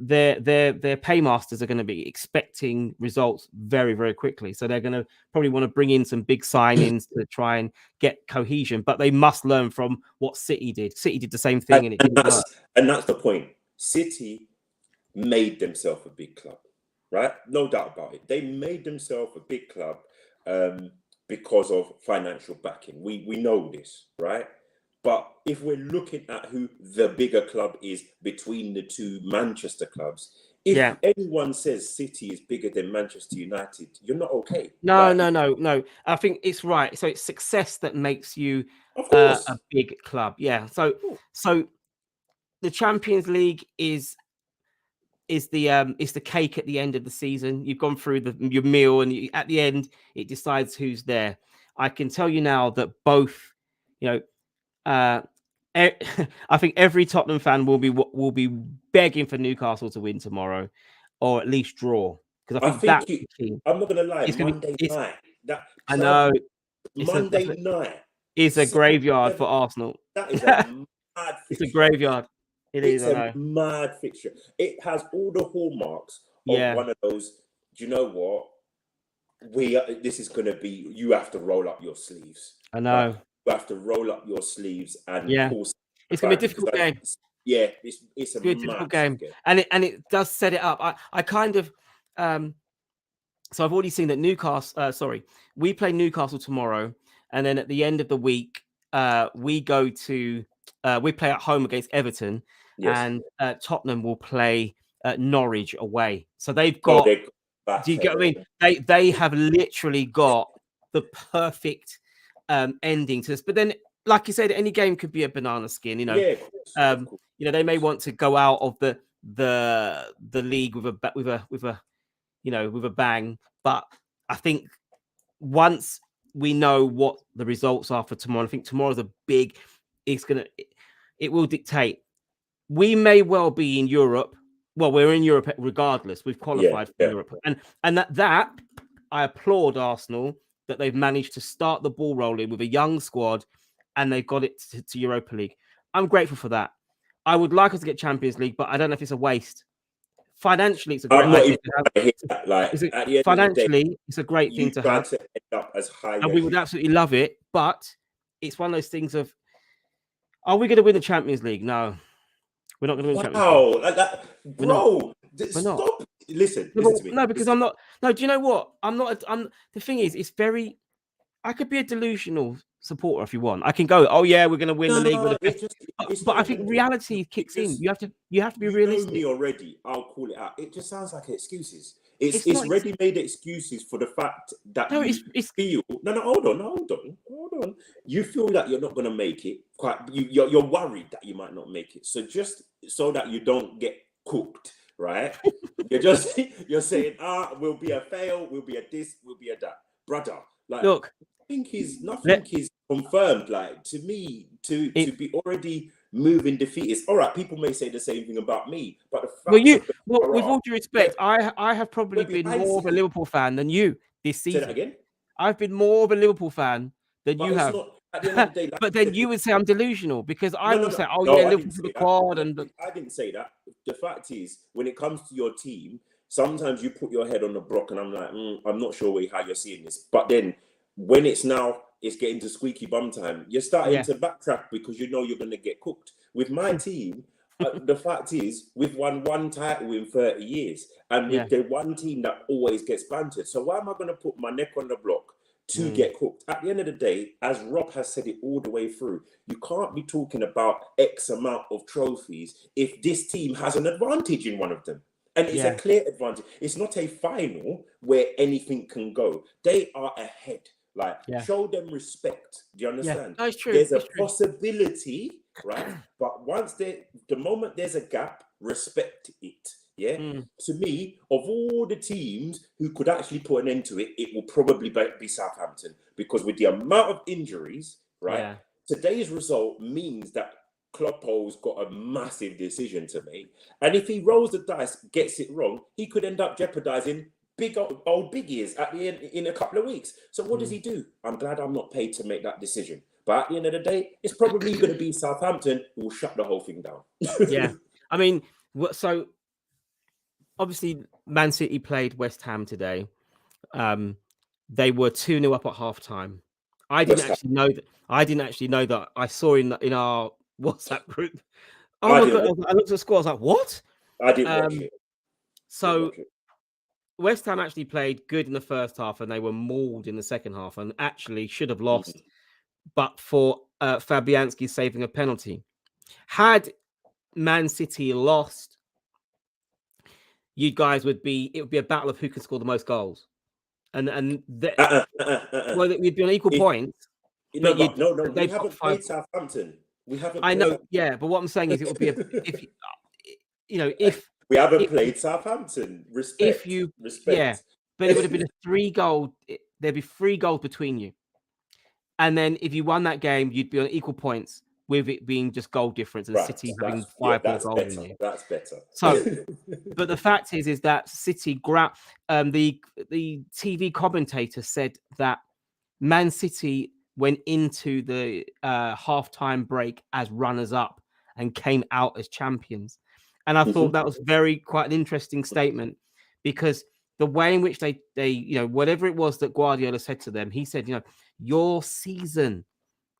Speaker 1: their paymasters are going to be expecting results very, very quickly. So they're going to probably want to bring in some big signings to try and get cohesion, but they must learn from what City did. City did the same thing and it didn't work.
Speaker 2: And that's the point. City made themselves a big club, right? No doubt about it. They made themselves a big club because of financial backing. We know this, right? But if we're looking at who the bigger club is between the two Manchester clubs, if anyone says City is bigger than Manchester United, you're not okay.
Speaker 1: No. I think it's right. So it's success that makes you a big club. Yeah. So the Champions League is the cake at the end of the season. You've gone through your meal, and at the end, it decides who's there. I can tell you now that both, I think every Tottenham fan will be begging for Newcastle to win tomorrow, or at least draw. Because I think that's the key.
Speaker 2: I'm not going to lie. Monday night.
Speaker 1: I know.
Speaker 2: Monday night.
Speaker 1: It's a graveyard for Arsenal.
Speaker 2: That is a mad fixture.
Speaker 1: It's a graveyard. It's
Speaker 2: a mad fixture. It has all the hallmarks of one of those. Do you know what? This is going to be. You have to roll up your sleeves.
Speaker 1: I know.
Speaker 2: you have to roll up your sleeves and
Speaker 1: Yeah.
Speaker 2: pull.
Speaker 1: It's gonna be a difficult game.
Speaker 2: Yeah, it's a
Speaker 1: difficult game. And it does set it up. I kind of so I've already seen that Newcastle. We play Newcastle tomorrow, and then at the end of the week, we go to we play at home against Everton, and Tottenham will play Norwich away. So they've got. Do you get what I mean? They have literally got the perfect ending to this. But then, like you said, any game could be a banana skin. You know,
Speaker 2: of course.
Speaker 1: You know, they may want to go out of the league with a bang. But I think once we know what the results are for tomorrow, I think tomorrow's a big. It will dictate. We may well be in Europe. Well, we're in Europe regardless. We've qualified for Europe, and that I applaud Arsenal that they've managed to start the ball rolling with a young squad, and they've got it to Europa League. I'm grateful for that. I would like us to get Champions League, but I don't know if it's a waste. Financially, it's a great idea financially, it's a great thing to have.
Speaker 2: To end up as high
Speaker 1: and we would absolutely love it, but it's one of those things of, are we going to win the Champions League? No, we're not going to win the Champions League.
Speaker 2: Like that, bro. Stop. Listen to me.
Speaker 1: No, because I'm not. No, do you know what? I'm not. The thing is, it's very. I could be a delusional supporter if you want. I can go, oh yeah, we're going to win the league. But I think reality kicks in. You have to be realistic.
Speaker 2: You know me already. I'll call it out. It just sounds like excuses. It's ready-made excuses for the fact that you feel. No, hold on. You feel that you're not going to make it. You're worried that you might not make it. So just so that you don't get cooked, right? you're saying, we'll be a fail, we'll be a this, we'll be a that, brother. Like, look, nothing is confirmed. Like, to me, to be already moving defeatist. All right, people may say the same thing about me, but the fact
Speaker 1: with all due respect, I have probably been more of a Liverpool fan than you this season.
Speaker 2: Say that again.
Speaker 1: I've been more of a Liverpool fan than you have.
Speaker 2: At the end of the day,
Speaker 1: but then you would say I'm delusional because I will say, Liverpool for the quad.
Speaker 2: I didn't say that. The fact is, when it comes to your team, sometimes you put your head on the block, and I'm like, I'm not sure how you're seeing this. But then, when it's getting to squeaky bum time, you're starting to backtrack because you know you're going to get cooked. With my team, the fact is, we've won one title in 30 years, and with the one team that always gets bantered. So why am I going to put my neck on the block to get cooked? At the end of the day, as Rob has said it all the way through, you can't be talking about X amount of trophies if this team has an advantage in one of them. And it's a clear advantage. It's not a final where anything can go. They are ahead. Like, show them respect. Do you understand?
Speaker 1: Yeah, that's true.
Speaker 2: There's a possibility, right? But the moment there's a gap, respect it. Yeah. To me, of all the teams who could actually put an end to it, it will probably be Southampton, because with the amount of injuries, right? Today's result means that Kloppo's got a massive decision to make, and if he rolls the dice, gets it wrong, he could end up jeopardizing big old big ears at the end in a couple of weeks. So what does he do? I'm glad I'm not paid to make that decision. But at the end of the day, it's probably going to be Southampton who will shut the whole thing down.
Speaker 1: Yeah, I mean, so obviously Man City played West Ham today. They were 2-0 up at half time. I didn't actually know that. I saw in our WhatsApp group. Oh my God! I looked at the score. I was like, "What?"
Speaker 2: I didn't watch it.
Speaker 1: So West Ham actually played good in the first half, and they were mauled in the second half, and actually should have lost, but for Fabianski saving a penalty. Had Man City lost, you guys it would be a battle of who can score the most goals, well, we'd be on equal points.
Speaker 2: No, we haven't played Southampton. We haven't.
Speaker 1: I know, but what I'm saying is, it would be if
Speaker 2: we haven't played Southampton. Respect.
Speaker 1: But it would have been a 3-goal. There'd be 3 goals between you, and then if you won that game, you'd be on equal points, with it being just goal difference and City having 5 more goals than you.
Speaker 2: That's better.
Speaker 1: So, but the fact is that City the TV commentator said that Man City went into the halftime break as runners-up and came out as champions. And I thought that was quite an interesting statement, because the way in which they whatever it was that Guardiola said to them, he said, your season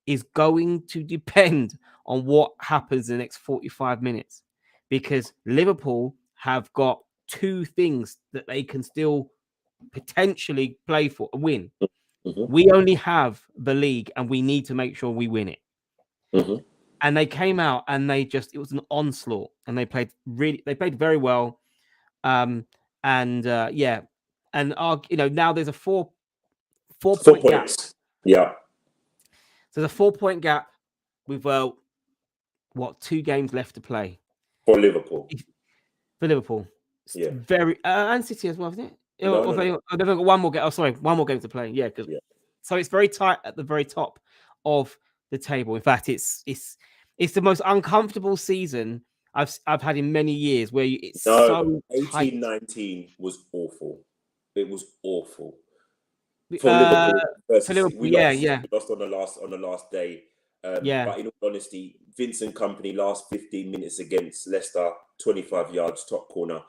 Speaker 1: is going to depend on what happens in the next 45 minutes, because Liverpool have got two things that they can still potentially play for a win.
Speaker 2: Mm-hmm.
Speaker 1: We only have the league, and we need to make sure we win it.
Speaker 2: Mm-hmm.
Speaker 1: And they came out and it was an onslaught, and they played very well. And now there's a four
Speaker 2: 4
Speaker 1: point gap.
Speaker 2: points. Yeah.
Speaker 1: So there's a 4 point gap with 2 games left to play
Speaker 2: For Liverpool.
Speaker 1: for Liverpool.
Speaker 2: Yeah.
Speaker 1: Very and City as well, isn't it?
Speaker 2: No.
Speaker 1: They've got one more game. Oh, sorry, one more game to play. Yeah, so it's very tight at the very top of the table. In fact, it's the most uncomfortable season I've had in many years, where it's so
Speaker 2: 18-19 was awful. It was awful for
Speaker 1: tight.
Speaker 2: Liverpool versus
Speaker 1: Liverpool,
Speaker 2: we lost on the last day. But in all honesty, Vincent Kompany last 15 minutes against Leicester, 25 yards top corner.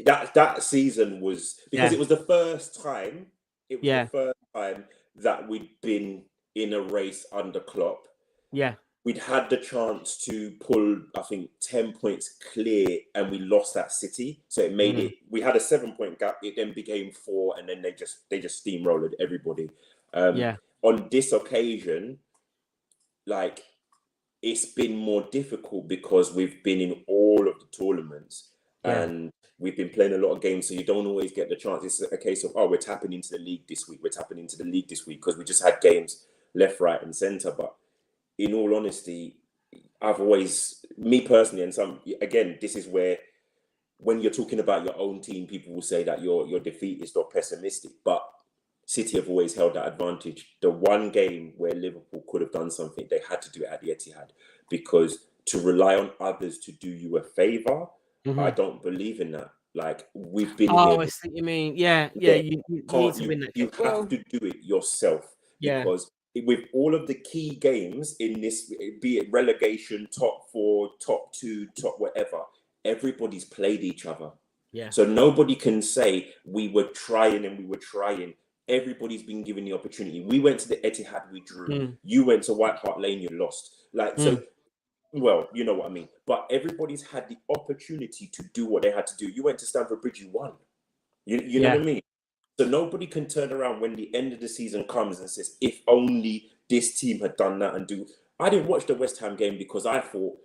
Speaker 2: That season was because it was the first time. It was the first time that we'd been in a race under Klopp.
Speaker 1: Yeah.
Speaker 2: We'd had the chance to pull, I think, 10 points clear, and we lost at City. So it made it. We had a 7-point gap. It then became 4, and then they just steamrolled everybody. On this occasion, like, it's been more difficult because we've been in all of the tournaments and we've been playing a lot of games, so you don't always get the chance. It's a case of, we're tapping into the league this week. We're tapping into the league this week because we just had games left, right, and centre. But in all honesty, I've always, me personally, and this is where, when you're talking about your own team, people will say that you're defeatist or pessimistic, but City have always held that advantage. The one game where Liverpool could have done something, they had to do it at the Etihad, because to rely on others to do you a favour, I don't believe in that. Like, we've been here.
Speaker 1: I see what you mean. Yeah. You need to win that game.
Speaker 2: You have to do it yourself, because with all of the key games in this, be it relegation, top 4, top 2, top whatever, everybody's played each other.
Speaker 1: Yeah.
Speaker 2: So nobody can say we were trying and we were trying. Everybody's been given the opportunity. We went to the Etihad, we drew. You went to White Hart Lane, you lost. So, well, you know what I mean. But everybody's had the opportunity to do what they had to do. You went to Stamford Bridge, you won. You know what I mean? So nobody can turn around when the end of the season comes and says, if only this team had done that and do. I didn't watch the West Ham game because I thought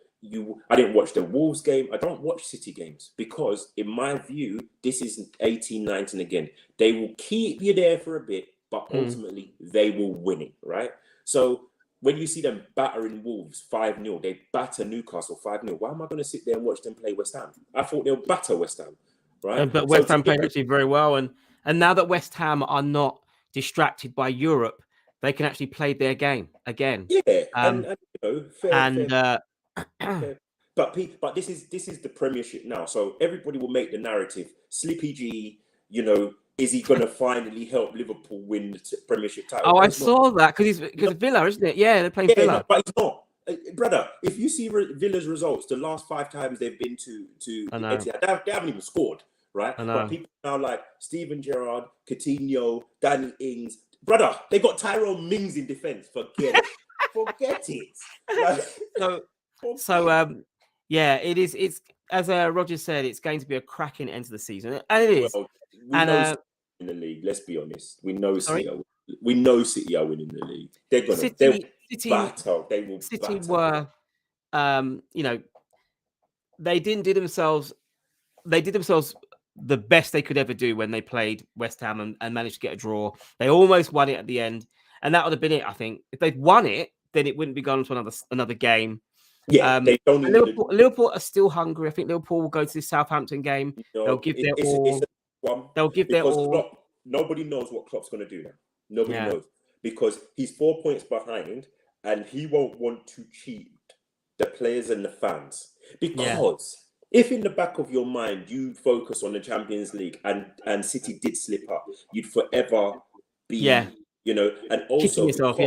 Speaker 2: I didn't watch the Wolves game. I don't watch City games because, in my view, this is 18-19 again. They will keep you there for a bit, but ultimately they will win it, right? So when you see them battering Wolves 5-0, they batter Newcastle 5-0. Why am I going to sit there and watch them play West Ham? I thought they'll batter West Ham, right?
Speaker 1: But West Ham played actually very well, and now that West Ham are not distracted by Europe, they can actually play their game again.
Speaker 2: Yeah, fair. But this is the Premiership now, so everybody will make the narrative. Slippy G, is he going to finally help Liverpool win the Premiership title?
Speaker 1: Oh, I saw that because Villa, isn't it? Yeah, they're playing Villa.
Speaker 2: No, but he's not, brother. If you see Villa's results, the last 5 times they've been to Etihad, they haven't even scored, right? But people now like Steven Gerrard, Coutinho, Danny Ings, brother. They got Tyrone Mings in defence. Forget it. It is. It's, as Roger said, it's going to be a cracking end to the season, and it is. We know in the league. Let's be honest. We know City. We know City are winning the league. They're gonna. City battle. They will.
Speaker 1: City were. They didn't do themselves. They did themselves the best they could ever do when they played West Ham and managed to get a draw. They almost won it at the end, and that would have been it. I think if they'd won it, then it wouldn't be gone to another game.
Speaker 2: Yeah,
Speaker 1: Liverpool are still hungry. I think Liverpool will go to the Southampton game. They'll give their all. They'll give their all.
Speaker 2: Nobody knows what Klopp's going to do now. Nobody knows, because he's 4 points behind, and he won't want to cheat the players and the fans. Because if in the back of your mind you focus on the Champions League and City did slip up, you'd forever be, and also
Speaker 1: yourself,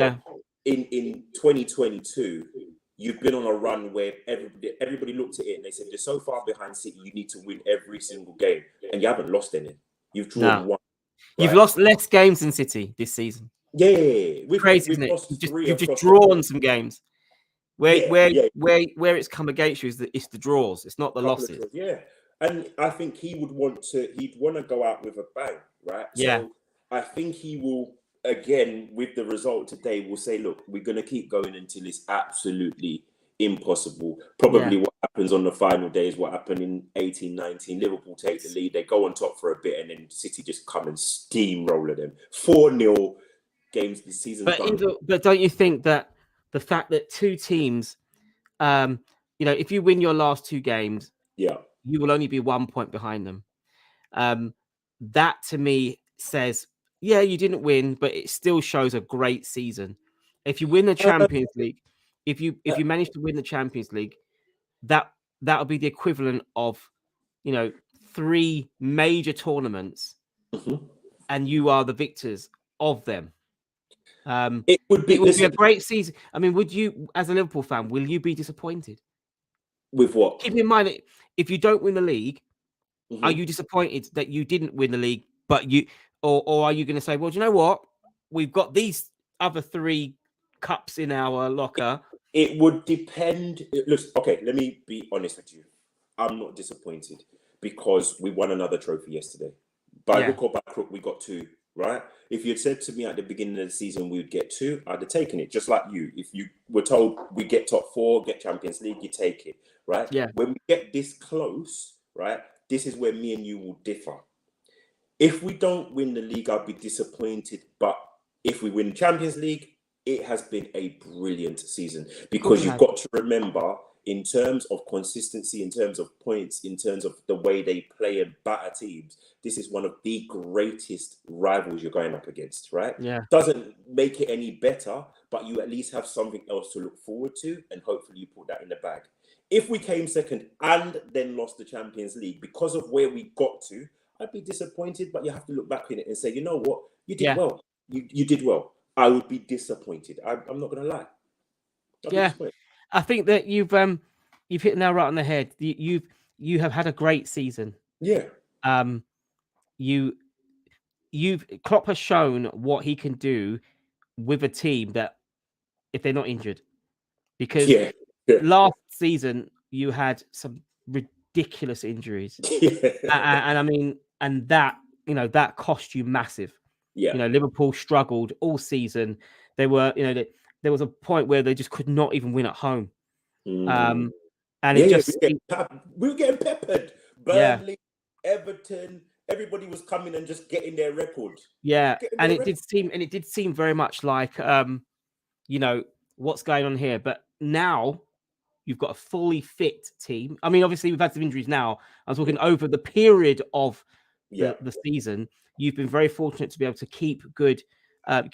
Speaker 2: in 2022. You've been on a run where everybody looked at it and they said, you're so far behind City, you need to win every single game. And you haven't lost any. You've drawn one.
Speaker 1: You've lost less games than City this season.
Speaker 2: Yeah.
Speaker 1: Crazy,
Speaker 2: We've
Speaker 1: isn't it?
Speaker 2: lost three
Speaker 1: You've just
Speaker 2: across the
Speaker 1: drawn
Speaker 2: board.
Speaker 1: some games
Speaker 2: Yeah, yeah.
Speaker 1: where it's come against you is that it's the draws, it's not the
Speaker 2: Couple of
Speaker 1: losses.
Speaker 2: draws, yeah. And I think he'd want to go out with a bang, right?
Speaker 1: Yeah.
Speaker 2: So I think he will, again, with the result today, will say, look, we're going to keep going until it's absolutely impossible. Probably
Speaker 1: Yeah.
Speaker 2: what happens on the final day is what happened in 18-19. Liverpool take the lead, they go on top for a bit, and then City just come and steamroller them. 4-0 games, the season's done.
Speaker 1: But don't you think that the fact that two teams, if you win your last two games,
Speaker 2: Yeah.
Speaker 1: you will only be 1 point behind them. That to me says, yeah, you didn't win, but it still shows a great season. If you win the Champions League, if you manage to win the Champions League, that'll be the equivalent of, 3 major tournaments, and you are the victors of them.
Speaker 2: It would be.
Speaker 1: It would be a great season. I mean, would you, as a Liverpool fan, will you be disappointed?
Speaker 2: With what?
Speaker 1: Keep in mind that if you don't win the league, are you disappointed that you didn't win the league, but or are you going to say, well, do you know what? We've got these other 3 cups in our locker.
Speaker 2: It would depend. Okay, let me be honest with you. I'm not disappointed because we won another trophy yesterday. By hook or by crook, we got 2, right? If you had said to me at the beginning of the season we would get 2, I'd have taken it, just like you. If you were told we get top 4, get Champions League, you take it, right?
Speaker 1: Yeah.
Speaker 2: When we get this close, right, this is where me and you will differ. If we don't win the league, I'll be disappointed. But if we win the Champions League, it has been a brilliant season, because you've got to remember, in terms of consistency, in terms of points, in terms of the way they play and batter teams, this is one of the greatest rivals you're going up against, right?
Speaker 1: Yeah.
Speaker 2: Doesn't make it any better, but you at least have something else to look forward to, and hopefully you put that in the bag. If we came second and then lost the Champions League because of where we got to, I'd be disappointed, but you have to look back in it and say, you know what? You did well. You did well. I would be disappointed. I'm not going to lie.
Speaker 1: I think that you've hit the nail right on the head. You have had a great season.
Speaker 2: Yeah.
Speaker 1: Klopp has shown what he can do with a team that, if they're not injured, because last season you had some ridiculous injuries, and I mean, and that that cost you massive.
Speaker 2: Yeah.
Speaker 1: Liverpool struggled all season. They were, there was a point where they just could not even win at home. And we
Speaker 2: were getting peppered. Burnley, Everton, everybody was coming and just getting their record.
Speaker 1: It did seem very much like, what's going on here. But now you've got a fully fit team. I mean, obviously we've had some injuries now. I was talking over the period of the season. You've been very fortunate to be able to keep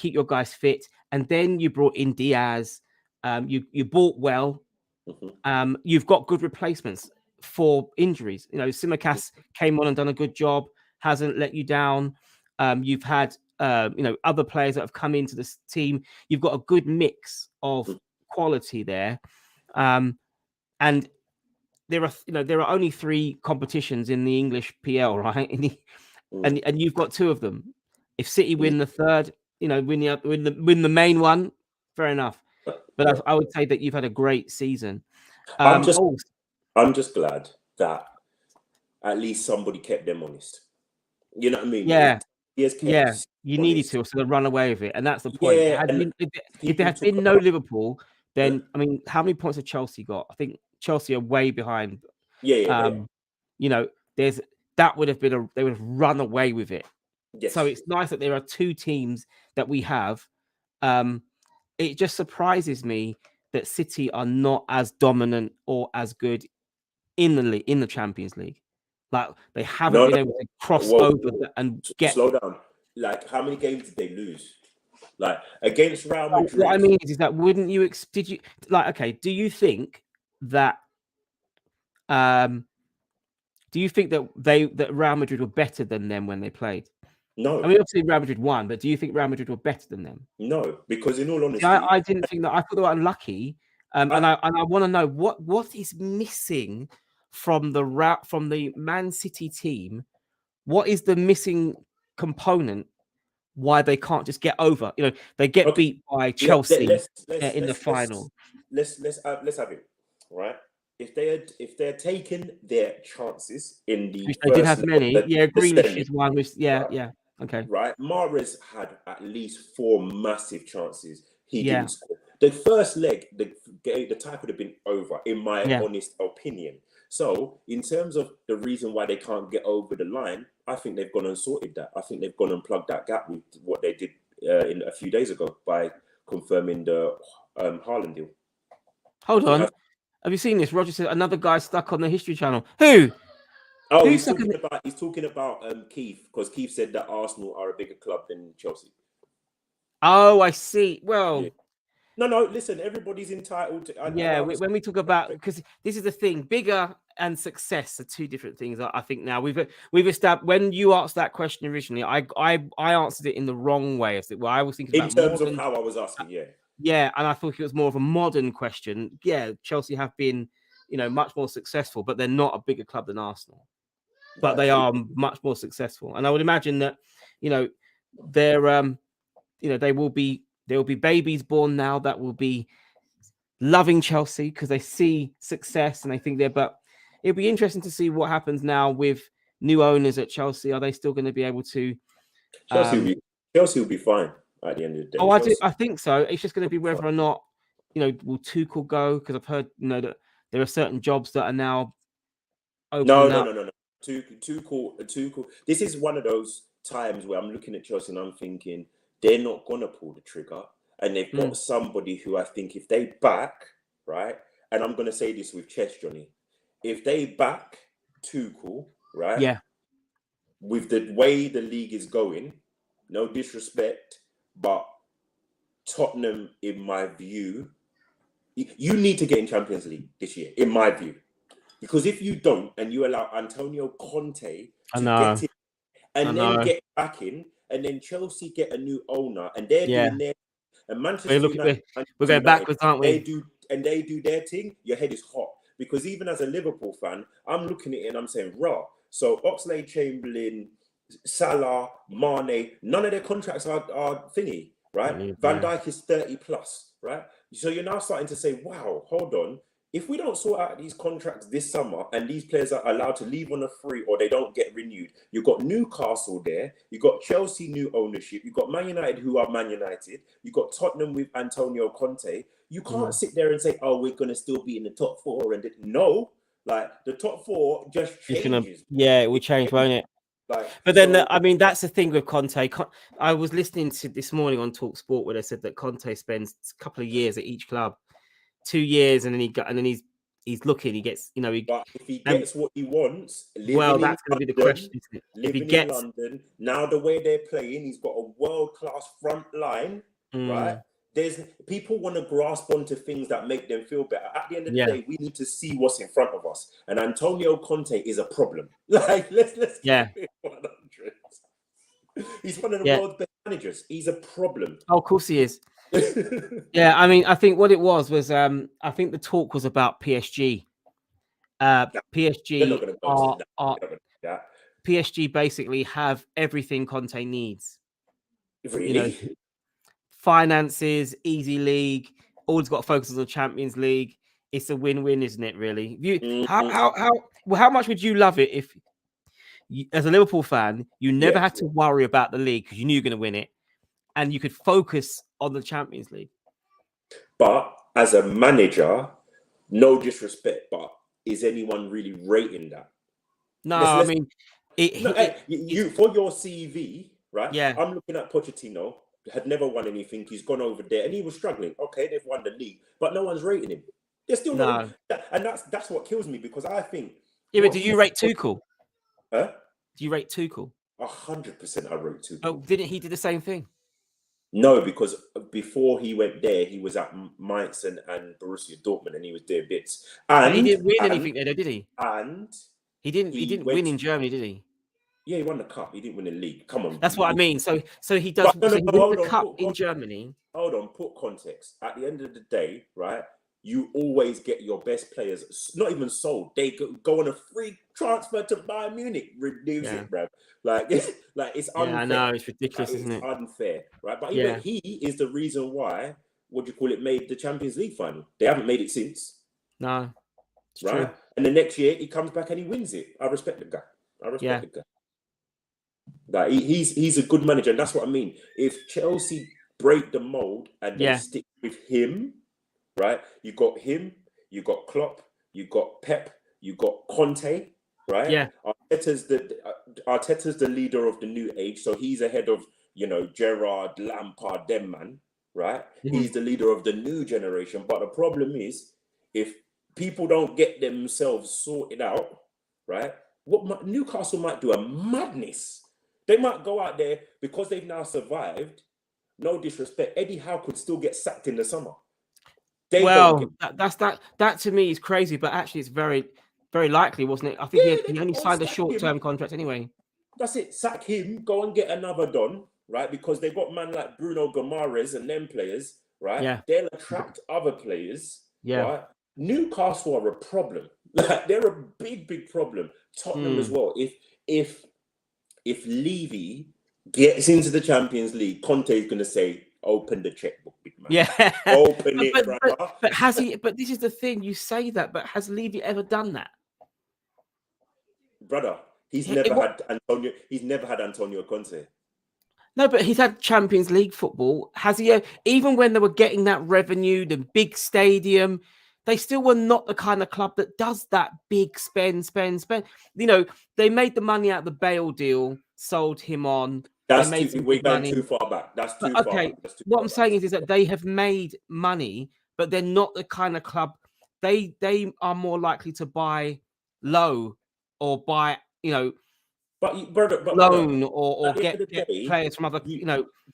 Speaker 1: your guys fit, and then you brought in Diaz. You bought well. You've got good replacements for injuries. Tsimikas came on and done a good job. Hasn't let you down. You've had other players that have come into this team. You've got a good mix of quality there, and there are only 3 competitions in the English PL, right? And you've got 2 of them. If City win the third, win the main one, fair enough. But I would say that you've had a great season.
Speaker 2: I'm just glad that at least somebody kept them honest. You know what I mean?
Speaker 1: Yeah. You needed to, so they run away with it, and that's the point. If there had been no Liverpool, then I mean, how many points have Chelsea got? I think Chelsea are way behind. That would have been they would have run away with it. Yes. So it's nice that there are 2 teams that we have. It just surprises me that City are not as dominant or as good in the Champions League. Like, they haven't been able to cross over and get.
Speaker 2: Slow down. Like, how many games did they lose? Like, against Real Madrid.
Speaker 1: What I mean is that wouldn't you? Did you okay? Do you think that? Do you think that Real Madrid were better than them when they played?
Speaker 2: No.
Speaker 1: I mean, obviously Real Madrid won, but do you think Real Madrid were better than them?
Speaker 2: No, because in all honesty,
Speaker 1: I didn't think that. I thought they were unlucky, and I want to know what is missing from the Man City team. What is the missing component why they can't just get over. You know, they get beat by Chelsea in the final.
Speaker 2: Let's have it, right? If they're taking their chances in the
Speaker 1: Which they
Speaker 2: first
Speaker 1: did have many.
Speaker 2: the
Speaker 1: Grealish
Speaker 2: semi,
Speaker 1: is one. Which,
Speaker 2: right?
Speaker 1: Okay.
Speaker 2: Right, Mahrez had at least 4 massive chances. He
Speaker 1: Yeah.
Speaker 2: didn't score. The first leg, the tie could have been over, in my honest opinion. So, in terms of the reason why they can't get over the line, I think they've gone and sorted that. I think they've gone and plugged that gap with what they did in a few days ago by confirming the Haaland deal.
Speaker 1: Hold on. Have you seen this? Roger said another guy stuck on the History Channel. Who?
Speaker 2: Oh, he's talking about Keith, because Keith said that Arsenal are a bigger club than Chelsea.
Speaker 1: Oh, I see. Well,
Speaker 2: no. Listen, everybody's entitled to.
Speaker 1: When we talk about, because this is the thing, bigger and success are two different things. I think now we've established. When you asked that question originally, I answered it in the wrong way. Well, I was thinking
Speaker 2: in
Speaker 1: about
Speaker 2: terms of how I was asking,
Speaker 1: yeah, and I thought it was more of a modern question. Yeah, Chelsea have been, much more successful, but they're not a bigger club than Arsenal. But they are much more successful, and I would imagine that, they're, there will be babies born now that will be loving Chelsea because they see success and they think but it'll be interesting to see what happens now with new owners at Chelsea. Are they still going to be able to?
Speaker 2: Chelsea will be fine at the end of the day.
Speaker 1: Oh, I think so. It's just going to be whether or not, will Tuchel go? Because I've heard, that there are certain jobs that are now opening up.
Speaker 2: No. Tuchel. This is one of those times where I'm looking at Chelsea and I'm thinking they're not going to pull the trigger. And they've got somebody who I think if they back, right, and I'm going to say this with chest, Johnny, if they back Tuchel, right,
Speaker 1: yeah,
Speaker 2: with the way the league is going, no disrespect, but Tottenham, in my view, you need to get in Champions League this year, in my view. Because if you don't, and you allow Antonio Conte to get in, and then get back in, and then Chelsea get a new owner, and they're doing their, and Manchester United,
Speaker 1: we're going backwards, aren't we?
Speaker 2: They do their thing, your head is hot. Because even as a Liverpool fan, I'm looking at it and I'm saying, raw. So Oxlade-Chamberlain, Salah, Mane, none of their contracts are thingy, right? Van Dijk is 30 plus, right? So you're now starting to say, wow, hold on. If we don't sort out these contracts this summer and these players are allowed to leave on a free or they don't get renewed, you've got Newcastle there, you've got Chelsea new ownership, you've got Man United who are Man United, you've got Tottenham with Antonio Conte. You can't sit there and say, oh, we're going to still be in the top 4. And no, like the top 4 just changes.
Speaker 1: It will change, won't it? But then, that's the thing with Conte. I was listening to this morning on Talk Sport where they said that Conte spends a couple of years at each club. 2 years, and then he's looking. He gets,
Speaker 2: but if he gets what he wants,
Speaker 1: that's going to be the question, isn't it?
Speaker 2: Living in London, now the way they're playing, he's got a world-class front line, right? There's people want to grasp onto things that make them feel better. At the end of the day, we need to see what's in front of us, and Antonio Conte is a problem. Like let's keep it 100. He's one of the world's best managers. He's a problem.
Speaker 1: Oh, of course he is. I think what it was I think the talk was about PSG. PSG PSG basically have everything Conte needs.
Speaker 2: Really?
Speaker 1: Finances, easy league. All he's got to focus on the Champions League. It's a win-win, isn't it? Really? How much would you love it if, as a Liverpool fan, you never had to worry about the league because you knew you're going to win it, and you could focus on the Champions League?
Speaker 2: But as a manager, no disrespect, but is anyone really rating that?
Speaker 1: No,
Speaker 2: you for your CV, right?
Speaker 1: Yeah.
Speaker 2: I'm looking at Pochettino, had never won anything. He's gone over there and he was struggling. Okay, they've won the league, but no one's rating him. They're still not. And that's what kills me, because I think.
Speaker 1: Yeah, but do you rate Tuchel?
Speaker 2: Huh?
Speaker 1: Do you rate Tuchel?
Speaker 2: 100% I rate Tuchel.
Speaker 1: Oh, didn't he do the same thing?
Speaker 2: No, because before he went there, he was at Mainz and Borussia Dortmund, and he was doing bits. And
Speaker 1: he didn't win anything there, did he?
Speaker 2: And
Speaker 1: he didn't win in Germany, did he?
Speaker 2: Yeah, he won the cup. He didn't win the league. Come on.
Speaker 1: That's what I mean. So he does. He wins the cup in Germany.
Speaker 2: Hold on. Put context. At the end of the day, right? you always get your best players, not even sold. They go on a free transfer to Bayern Munich, reduce it, bruv. Like, it's unfair.
Speaker 1: I know, it's ridiculous, isn't it?
Speaker 2: Unfair, right? But even he is the reason why, made the Champions League final. They haven't made it since.
Speaker 1: No, it's
Speaker 2: right?
Speaker 1: true.
Speaker 2: And the next year he comes back and he wins it. I respect the guy. The guy. Like, he's a good manager, and that's what I mean. If Chelsea break the mold and they stick with him, right? You got him, you got Klopp, you got Pep, you got Conte, right?
Speaker 1: Yeah.
Speaker 2: Arteta's the leader of the new age, so he's ahead of Gerrard, Lampard, them man, right? Mm-hmm. He's the leader of the new generation. But the problem is, if people don't get themselves sorted out, right? What Newcastle might do a madness. They might go out there because they've now survived. No disrespect, Eddie Howe could still get sacked in the summer.
Speaker 1: That to me is crazy, but actually it's very, very likely, wasn't it? I think he only signed a short-term contract anyway.
Speaker 2: That's it. Sack him. Go and get another Don, right? Because they've got man like Bruno Guimaraes and them players, right? Yeah. They'll attract other players. Yeah. Right? Newcastle are a problem. Like, they're a big, big problem. Tottenham as well. If Levy gets into the Champions League, Conte is going to say, "Open the checkbook, big man.
Speaker 1: Yeah,
Speaker 2: open it, brother."
Speaker 1: But has he? But this is the thing. You say that, but has Levy ever done that,
Speaker 2: brother? He's never had Antonio. He's never had Antonio Conte.
Speaker 1: No, but he's had Champions League football. Has he? Even when they were getting that revenue, the big stadium, they still were not the kind of club that does that big spend. They made the money out of the Bale deal, sold him on.
Speaker 2: We're going too far back. That's too far.
Speaker 1: Okay, what I'm saying is that they have made money, but they're not the kind of club. They are more likely to buy low or buy, loan or get players from other,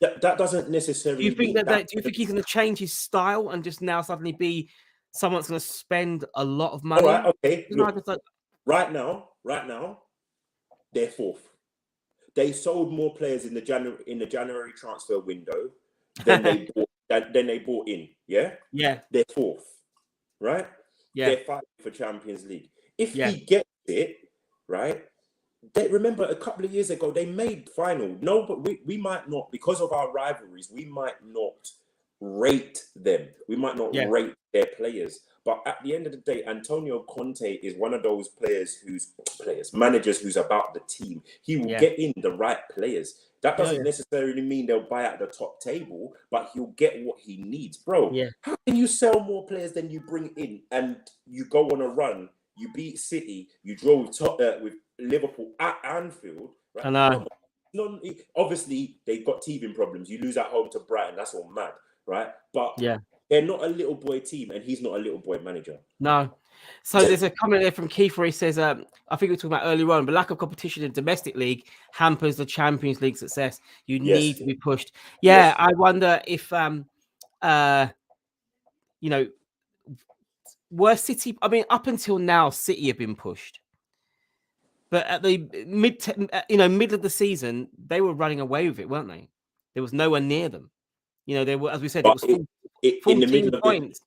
Speaker 2: That doesn't necessarily.
Speaker 1: Do you think do you think he's going to change his style and just now suddenly be someone's going to spend a lot of money?
Speaker 2: All right, okay. Look, right now, they're fourth. They sold more players in the January transfer window than they bought in. Yeah. They're fourth, right? Yeah. They're fighting for Champions League. If he gets it, right? Remember a couple of years ago they made final. No, but we might not, because of our rivalries. We might not rate them. We might not rate their players. But at the end of the day, Antonio Conte is one of those managers who's about the team. He will get in the right players. That doesn't necessarily mean they'll buy at the top table, but he'll get what he needs. Bro, how can you sell more players than you bring in and you go on a run, you beat City, you draw with Liverpool at Anfield? Right?
Speaker 1: I know.
Speaker 2: Obviously, they've got teething problems. You lose at home to Brighton, that's all mad, right? But they're not a little boy team, and he's not a little boy manager.
Speaker 1: No. So there's a comment there from Keith where he says, I think we were talking about earlier on, but lack of competition in domestic league hampers the Champions League success. You need to be pushed. Yeah, I wonder if, were City, up until now, City have been pushed. But at the middle of the season, they were running away with it, weren't they? There was nowhere near them. They were, as we said, it was 14 points.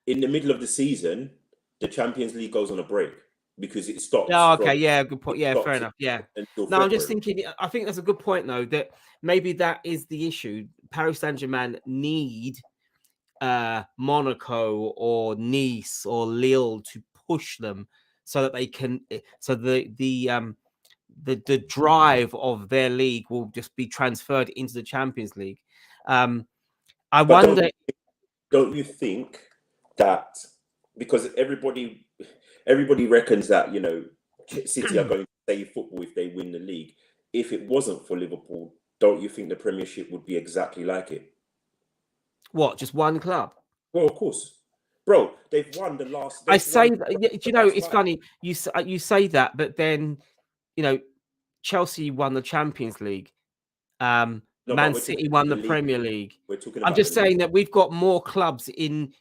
Speaker 2: In the middle of the season, the Champions League goes on a break because it stops.
Speaker 1: Oh, okay, good point. Yeah, fair enough. Yeah. No, I'm just thinking, I think that's a good point, though, that maybe that is the issue. Paris Saint-Germain need Monaco or Nice or Lille to push them so that they can, so the drive of their league will just be transferred into the Champions League. I wonder.
Speaker 2: Don't you think that because everybody reckons that City are going to save football if they win the league? If it wasn't for Liverpool, don't you think the Premiership would be exactly like it?
Speaker 1: What? Just one club?
Speaker 2: Well, of course, bro. They've won the last.
Speaker 1: I say that. It's funny you say that, but then Chelsea won the Champions League. Man City won the Premier League. I'm just saying that we've got more clubs in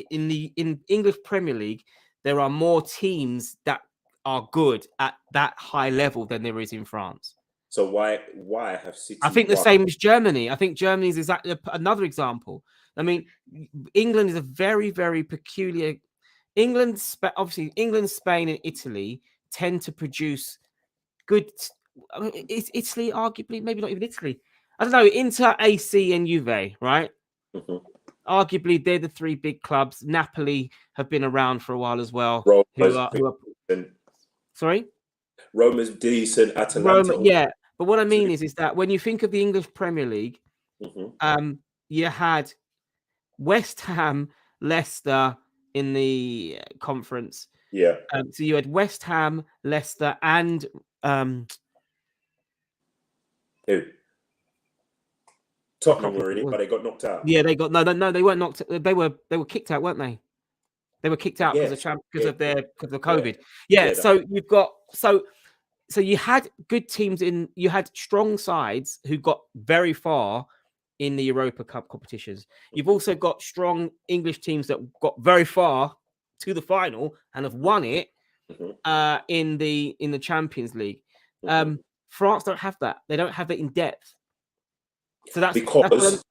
Speaker 1: English Premier League. There are more teams that are good at that high level than there is in France.
Speaker 2: So why have City?
Speaker 1: I think the same as Germany. I think Germany is exactly another example. I mean, England is a very, very peculiar. Obviously, England, Spain, and Italy tend to produce good. I mean, is Italy arguably, maybe not even Italy. I don't know. Inter, AC, and Juve, right? Arguably, they're the three big clubs. Napoli have been around for a while as well. Who are sorry?
Speaker 2: Roma's decent.
Speaker 1: Roma,
Speaker 2: Atalanta.
Speaker 1: yeah. But what I mean is that when you think of the English Premier League, you had West Ham, Leicester in the conference.
Speaker 2: Yeah.
Speaker 1: So you had West Ham, Leicester, and
Speaker 2: who? Tottenham already, but they got knocked out.
Speaker 1: Yeah, they got no. They weren't knocked. They were kicked out, weren't they? They were kicked out because of COVID. Yeah. So you've got so you had good teams you had strong sides who got very far in the Europa Cup competitions. You've also got strong English teams that got very far to the final and have won it in the Champions League. France don't have that. They don't have it in depth. So that's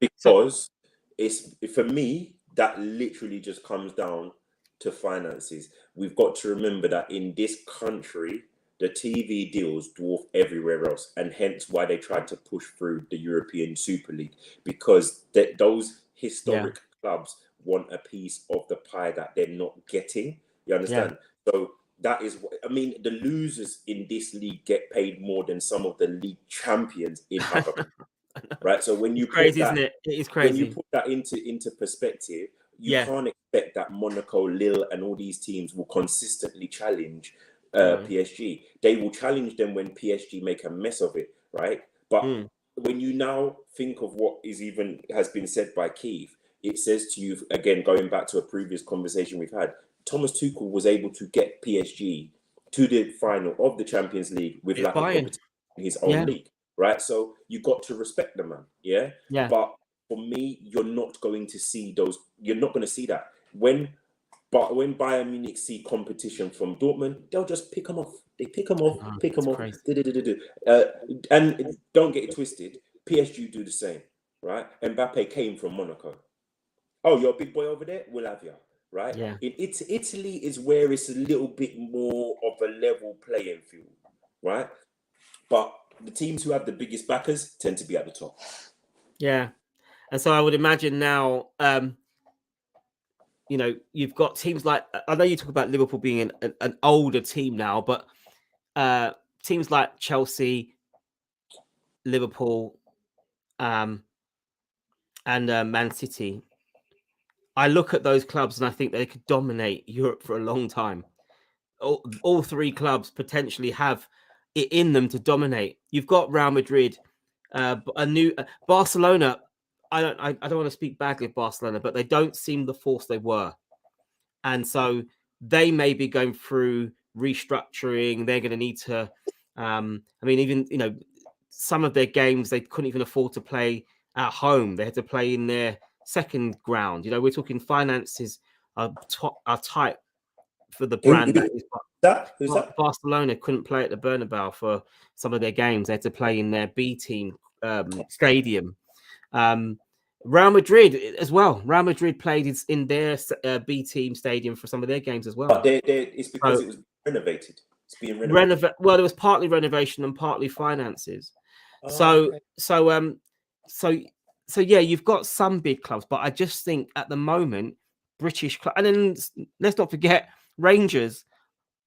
Speaker 2: because it's, for me, that literally just comes down to finances. We've got to remember that in this country, the TV deals dwarf everywhere else, and hence why they tried to push through the European Super League, because those historic clubs want a piece of the pie that they're not getting. You understand? So that is what I mean. The losers in this league get paid more than some of the league champions in other countries. Right? So when you
Speaker 1: crazy, isn't it? It is crazy.
Speaker 2: When you put that into perspective, you can't expect that Monaco, Lille, and all these teams will consistently challenge PSG. They will challenge them when PSG make a mess of it, right? But when you now think of what has been said by Keith, it says to you, again, going back to a previous conversation we've had, Thomas Tuchel was able to get PSG to the final of the Champions League with lack of competition in his own league, right? So you got to respect the man, yeah? But for me, you're not going to see those. You're not going to see that when Bayern Munich see competition from Dortmund, they'll just pick them off. They pick them off, and don't get it twisted. PSG do the same, right? Mbappe came from Monaco. Oh, you're a big boy over there? We'll have you, right?
Speaker 1: Yeah.
Speaker 2: Italy is where it's a little bit more of a level playing field, right? But the teams who have the biggest backers tend to be at the top.
Speaker 1: Yeah. And so I would imagine now, you've got teams like, I know you talk about Liverpool being an older team now, but teams like Chelsea, Liverpool, and Man City, I look at those clubs and I think they could dominate Europe for a long time. All three clubs potentially have it in them to dominate. You've got Real Madrid, a new Barcelona. I don't want to speak badly of Barcelona, but they don't seem the force they were, and so they may be going through restructuring. They're going to need to. I mean, even some of their games they couldn't even afford to play at home. They had to play in their second ground. We're talking finances are tight for the brand.
Speaker 2: Who's that?
Speaker 1: Barcelona couldn't play at the Bernabeu for some of their games. They had to play in their B team stadium. Real Madrid as well. Real Madrid played in their B team stadium for some of their games as well.
Speaker 2: But it's because it was renovated. It's being renovated.
Speaker 1: Well, there was partly renovation and partly finances. So yeah, you've got some big clubs, but I just think at the moment British club, and then let's not forget Rangers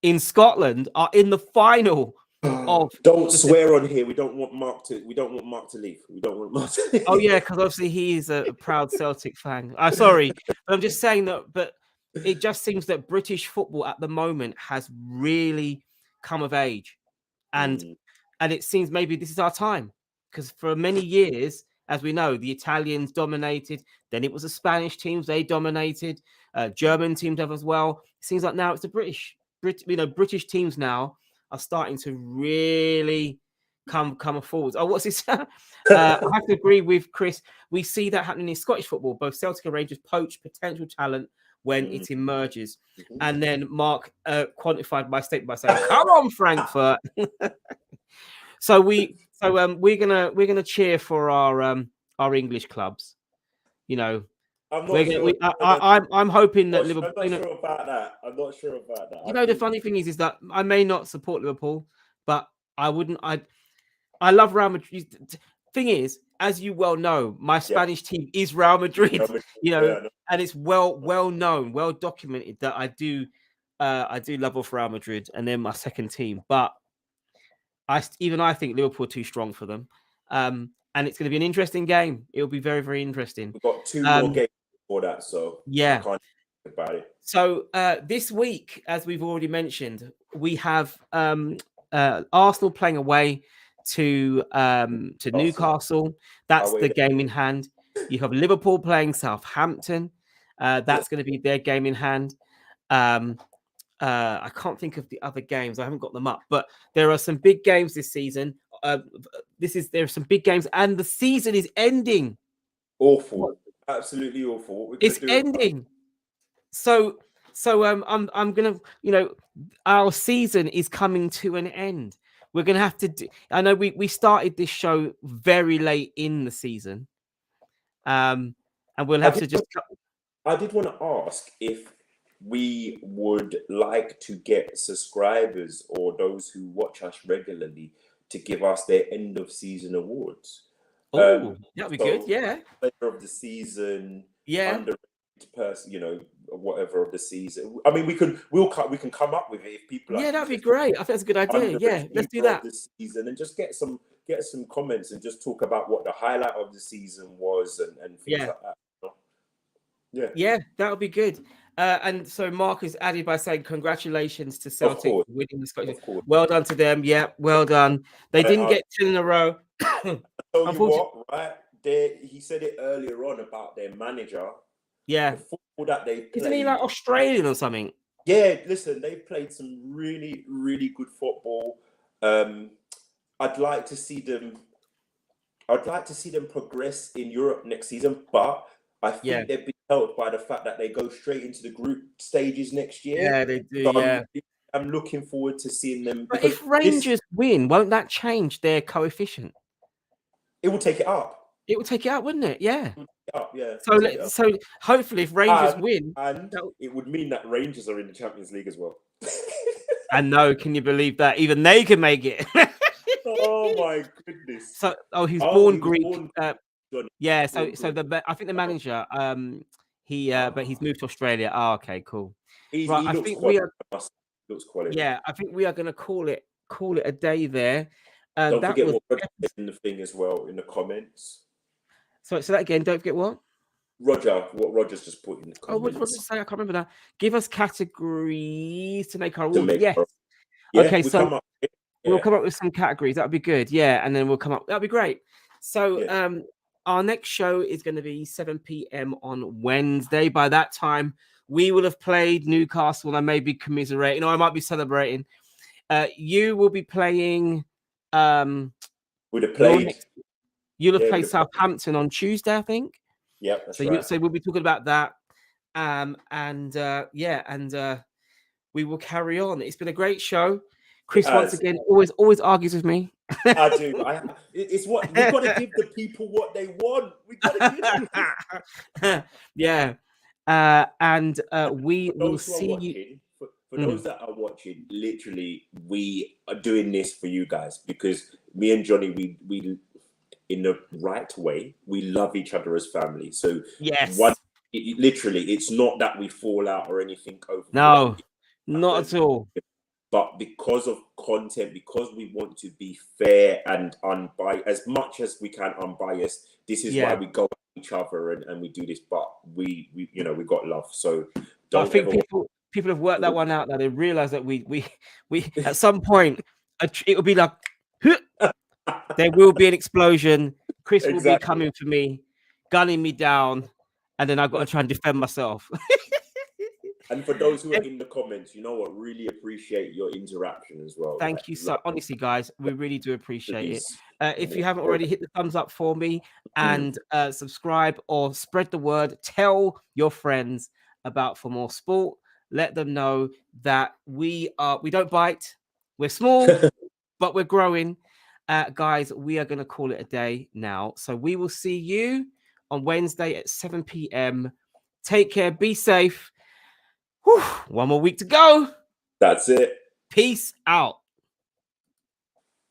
Speaker 1: in Scotland are in the final of.
Speaker 2: Don't swear on here. We don't want Mark to leave. We don't want Mark to leave.
Speaker 1: Oh yeah, because obviously he's a proud Celtic fan. Sorry, but I'm just saying that. But it just seems that British football at the moment has really come of age, and it seems maybe this is our time, because for many years, as we know, the Italians dominated. Then it was the Spanish teams; they dominated. German teams have as well. It seems like now it's the British teams now are starting to really come forward. Oh, what's this? I have to agree with Chris. We see that happening in Scottish football. Both Celtic and Rangers poach potential talent when it emerges. And then Mark quantified my statement by saying, "Come on, Frankfurt." So we're gonna cheer for our English clubs.
Speaker 2: I'm
Speaker 1: We're
Speaker 2: not
Speaker 1: gonna.
Speaker 2: sure.
Speaker 1: I'm hoping that
Speaker 2: I'm
Speaker 1: Liverpool.
Speaker 2: not sure about that. I'm not sure about that.
Speaker 1: You
Speaker 2: I
Speaker 1: know, the
Speaker 2: think
Speaker 1: funny thing is that I may not support Liverpool, but I wouldn't. I love Real Madrid. Thing is, as you well know, my
Speaker 2: yeah.
Speaker 1: Spanish team is Real Madrid. You know,
Speaker 2: Yeah, no.
Speaker 1: and it's well known, well documented that I do love off Real Madrid, and they're my second team. But I think Liverpool are too strong for them. And it's going to be an interesting game. It'll be very, very interesting.
Speaker 2: We've got 2 more games for that, so I
Speaker 1: Yeah.
Speaker 2: can't think about it.
Speaker 1: So this week, as we've already mentioned, we have Arsenal playing away to Newcastle. That's
Speaker 2: Away
Speaker 1: the
Speaker 2: there.
Speaker 1: game in hand. You have Liverpool playing Southampton. That's going to be their game in hand. I can't think of the other games. I haven't got them up, but there are some big games this season. There are some big games, and the season is ending.
Speaker 2: Awful, absolutely awful. What we're gonna
Speaker 1: It's
Speaker 2: do?
Speaker 1: ending. So I'm gonna, our season is coming to an end. We're gonna have to do. I know we started this show very late in the season, and we'll have to just.
Speaker 2: I did want to ask if we would like to get subscribers or those who watch us regularly to give us their end of season awards.
Speaker 1: Oh, that'd be good.
Speaker 2: So
Speaker 1: Yeah.
Speaker 2: player of the season,
Speaker 1: Yeah.
Speaker 2: underrated person, whatever of the season. I mean, we can come up with it if people.
Speaker 1: Yeah, that'd be great. I think that's a good idea. Yeah, let's do that.
Speaker 2: Of the season and just get some comments and just talk about what the highlight of the season was and things like that.
Speaker 1: Yeah, that would be good. And so Mark has added by saying congratulations to Celtic for winning the Scottish. Well done to them. Yeah, well done. They didn't get 10 in a row.
Speaker 2: I tell you what, right? He said it earlier on about their manager.
Speaker 1: Yeah.
Speaker 2: The football that they played.
Speaker 1: Isn't he like Australian or something?
Speaker 2: Yeah, listen, they've played some really, really good football. I'd like to see them progress in Europe next season, but I think they've been helped by the fact that they go straight into the group stages next year.
Speaker 1: Yeah, they do. So
Speaker 2: I'm looking forward to seeing them.
Speaker 1: But if Rangers win, won't that change their coefficient?
Speaker 2: It will take it up.
Speaker 1: It will take it up, wouldn't it? Yeah.
Speaker 2: So
Speaker 1: hopefully, if Rangers win,
Speaker 2: and it would mean that Rangers are in the Champions League as well.
Speaker 1: I know. Can you believe that? Even they can make it.
Speaker 2: Oh my goodness!
Speaker 1: So, he's born Greek. Yeah. So I think the manager, but he's moved to Australia. Oh, okay, cool.
Speaker 2: I think we are. Looks quality.
Speaker 1: Yeah, I think we are going to call it a day there.
Speaker 2: Don't forget what Roger said in the thing as well in the comments.
Speaker 1: So that again. Don't forget what
Speaker 2: Roger's just put in the comments.
Speaker 1: Oh, what did Roger say? I can't remember that. Give us categories to make our award. Yes.
Speaker 2: Yeah,
Speaker 1: okay, so we'll come up with some categories. That would be good. Yeah, and then we'll come up. That'd be great. So our next show is going to be 7 p.m. on Wednesday. By that time, we will have played Newcastle, and I may be commiserating, or I might be celebrating. You will be playing.
Speaker 2: Would have played.
Speaker 1: You'll have played Southampton on Tuesday, I think.
Speaker 2: Yeah, that's right.
Speaker 1: So we'll be talking about that. We will carry on. It's been a great show. Chris, once again, always argues with me.
Speaker 2: I do. It's what we've got to give the people what they want. We got to give them.
Speaker 1: Yeah. We will see you.
Speaker 2: For those that are watching, literally, we are doing this for you guys because me and Johnny, we in the right way, we love each other as family. So literally, it's not that we fall out or anything over.
Speaker 1: No, not at all.
Speaker 2: But because of content, because we want to be fair and unbiased, as much as we can unbiased, this is why we go at each other and we do this. But we got love. So
Speaker 1: I think people have worked that one out. Now they realize that we at some point it will be like there will be an explosion. Chris will be coming for me, gunning me down, and then I've got to try and defend myself.
Speaker 2: And for those who are in the comments, you know what? Really appreciate your interaction as well.
Speaker 1: Thank you so honestly, guys. We really do appreciate it. If you haven't already, hit the thumbs up for me and subscribe or spread the word. Tell your friends about ForMorSport. Let them know that we don't bite. We're small, but we're growing. Guys, we are going to call it a day now. So we will see you on Wednesday at 7 p.m. Take care. Be safe. Whew, one more week to go.
Speaker 2: That's it.
Speaker 1: Peace out.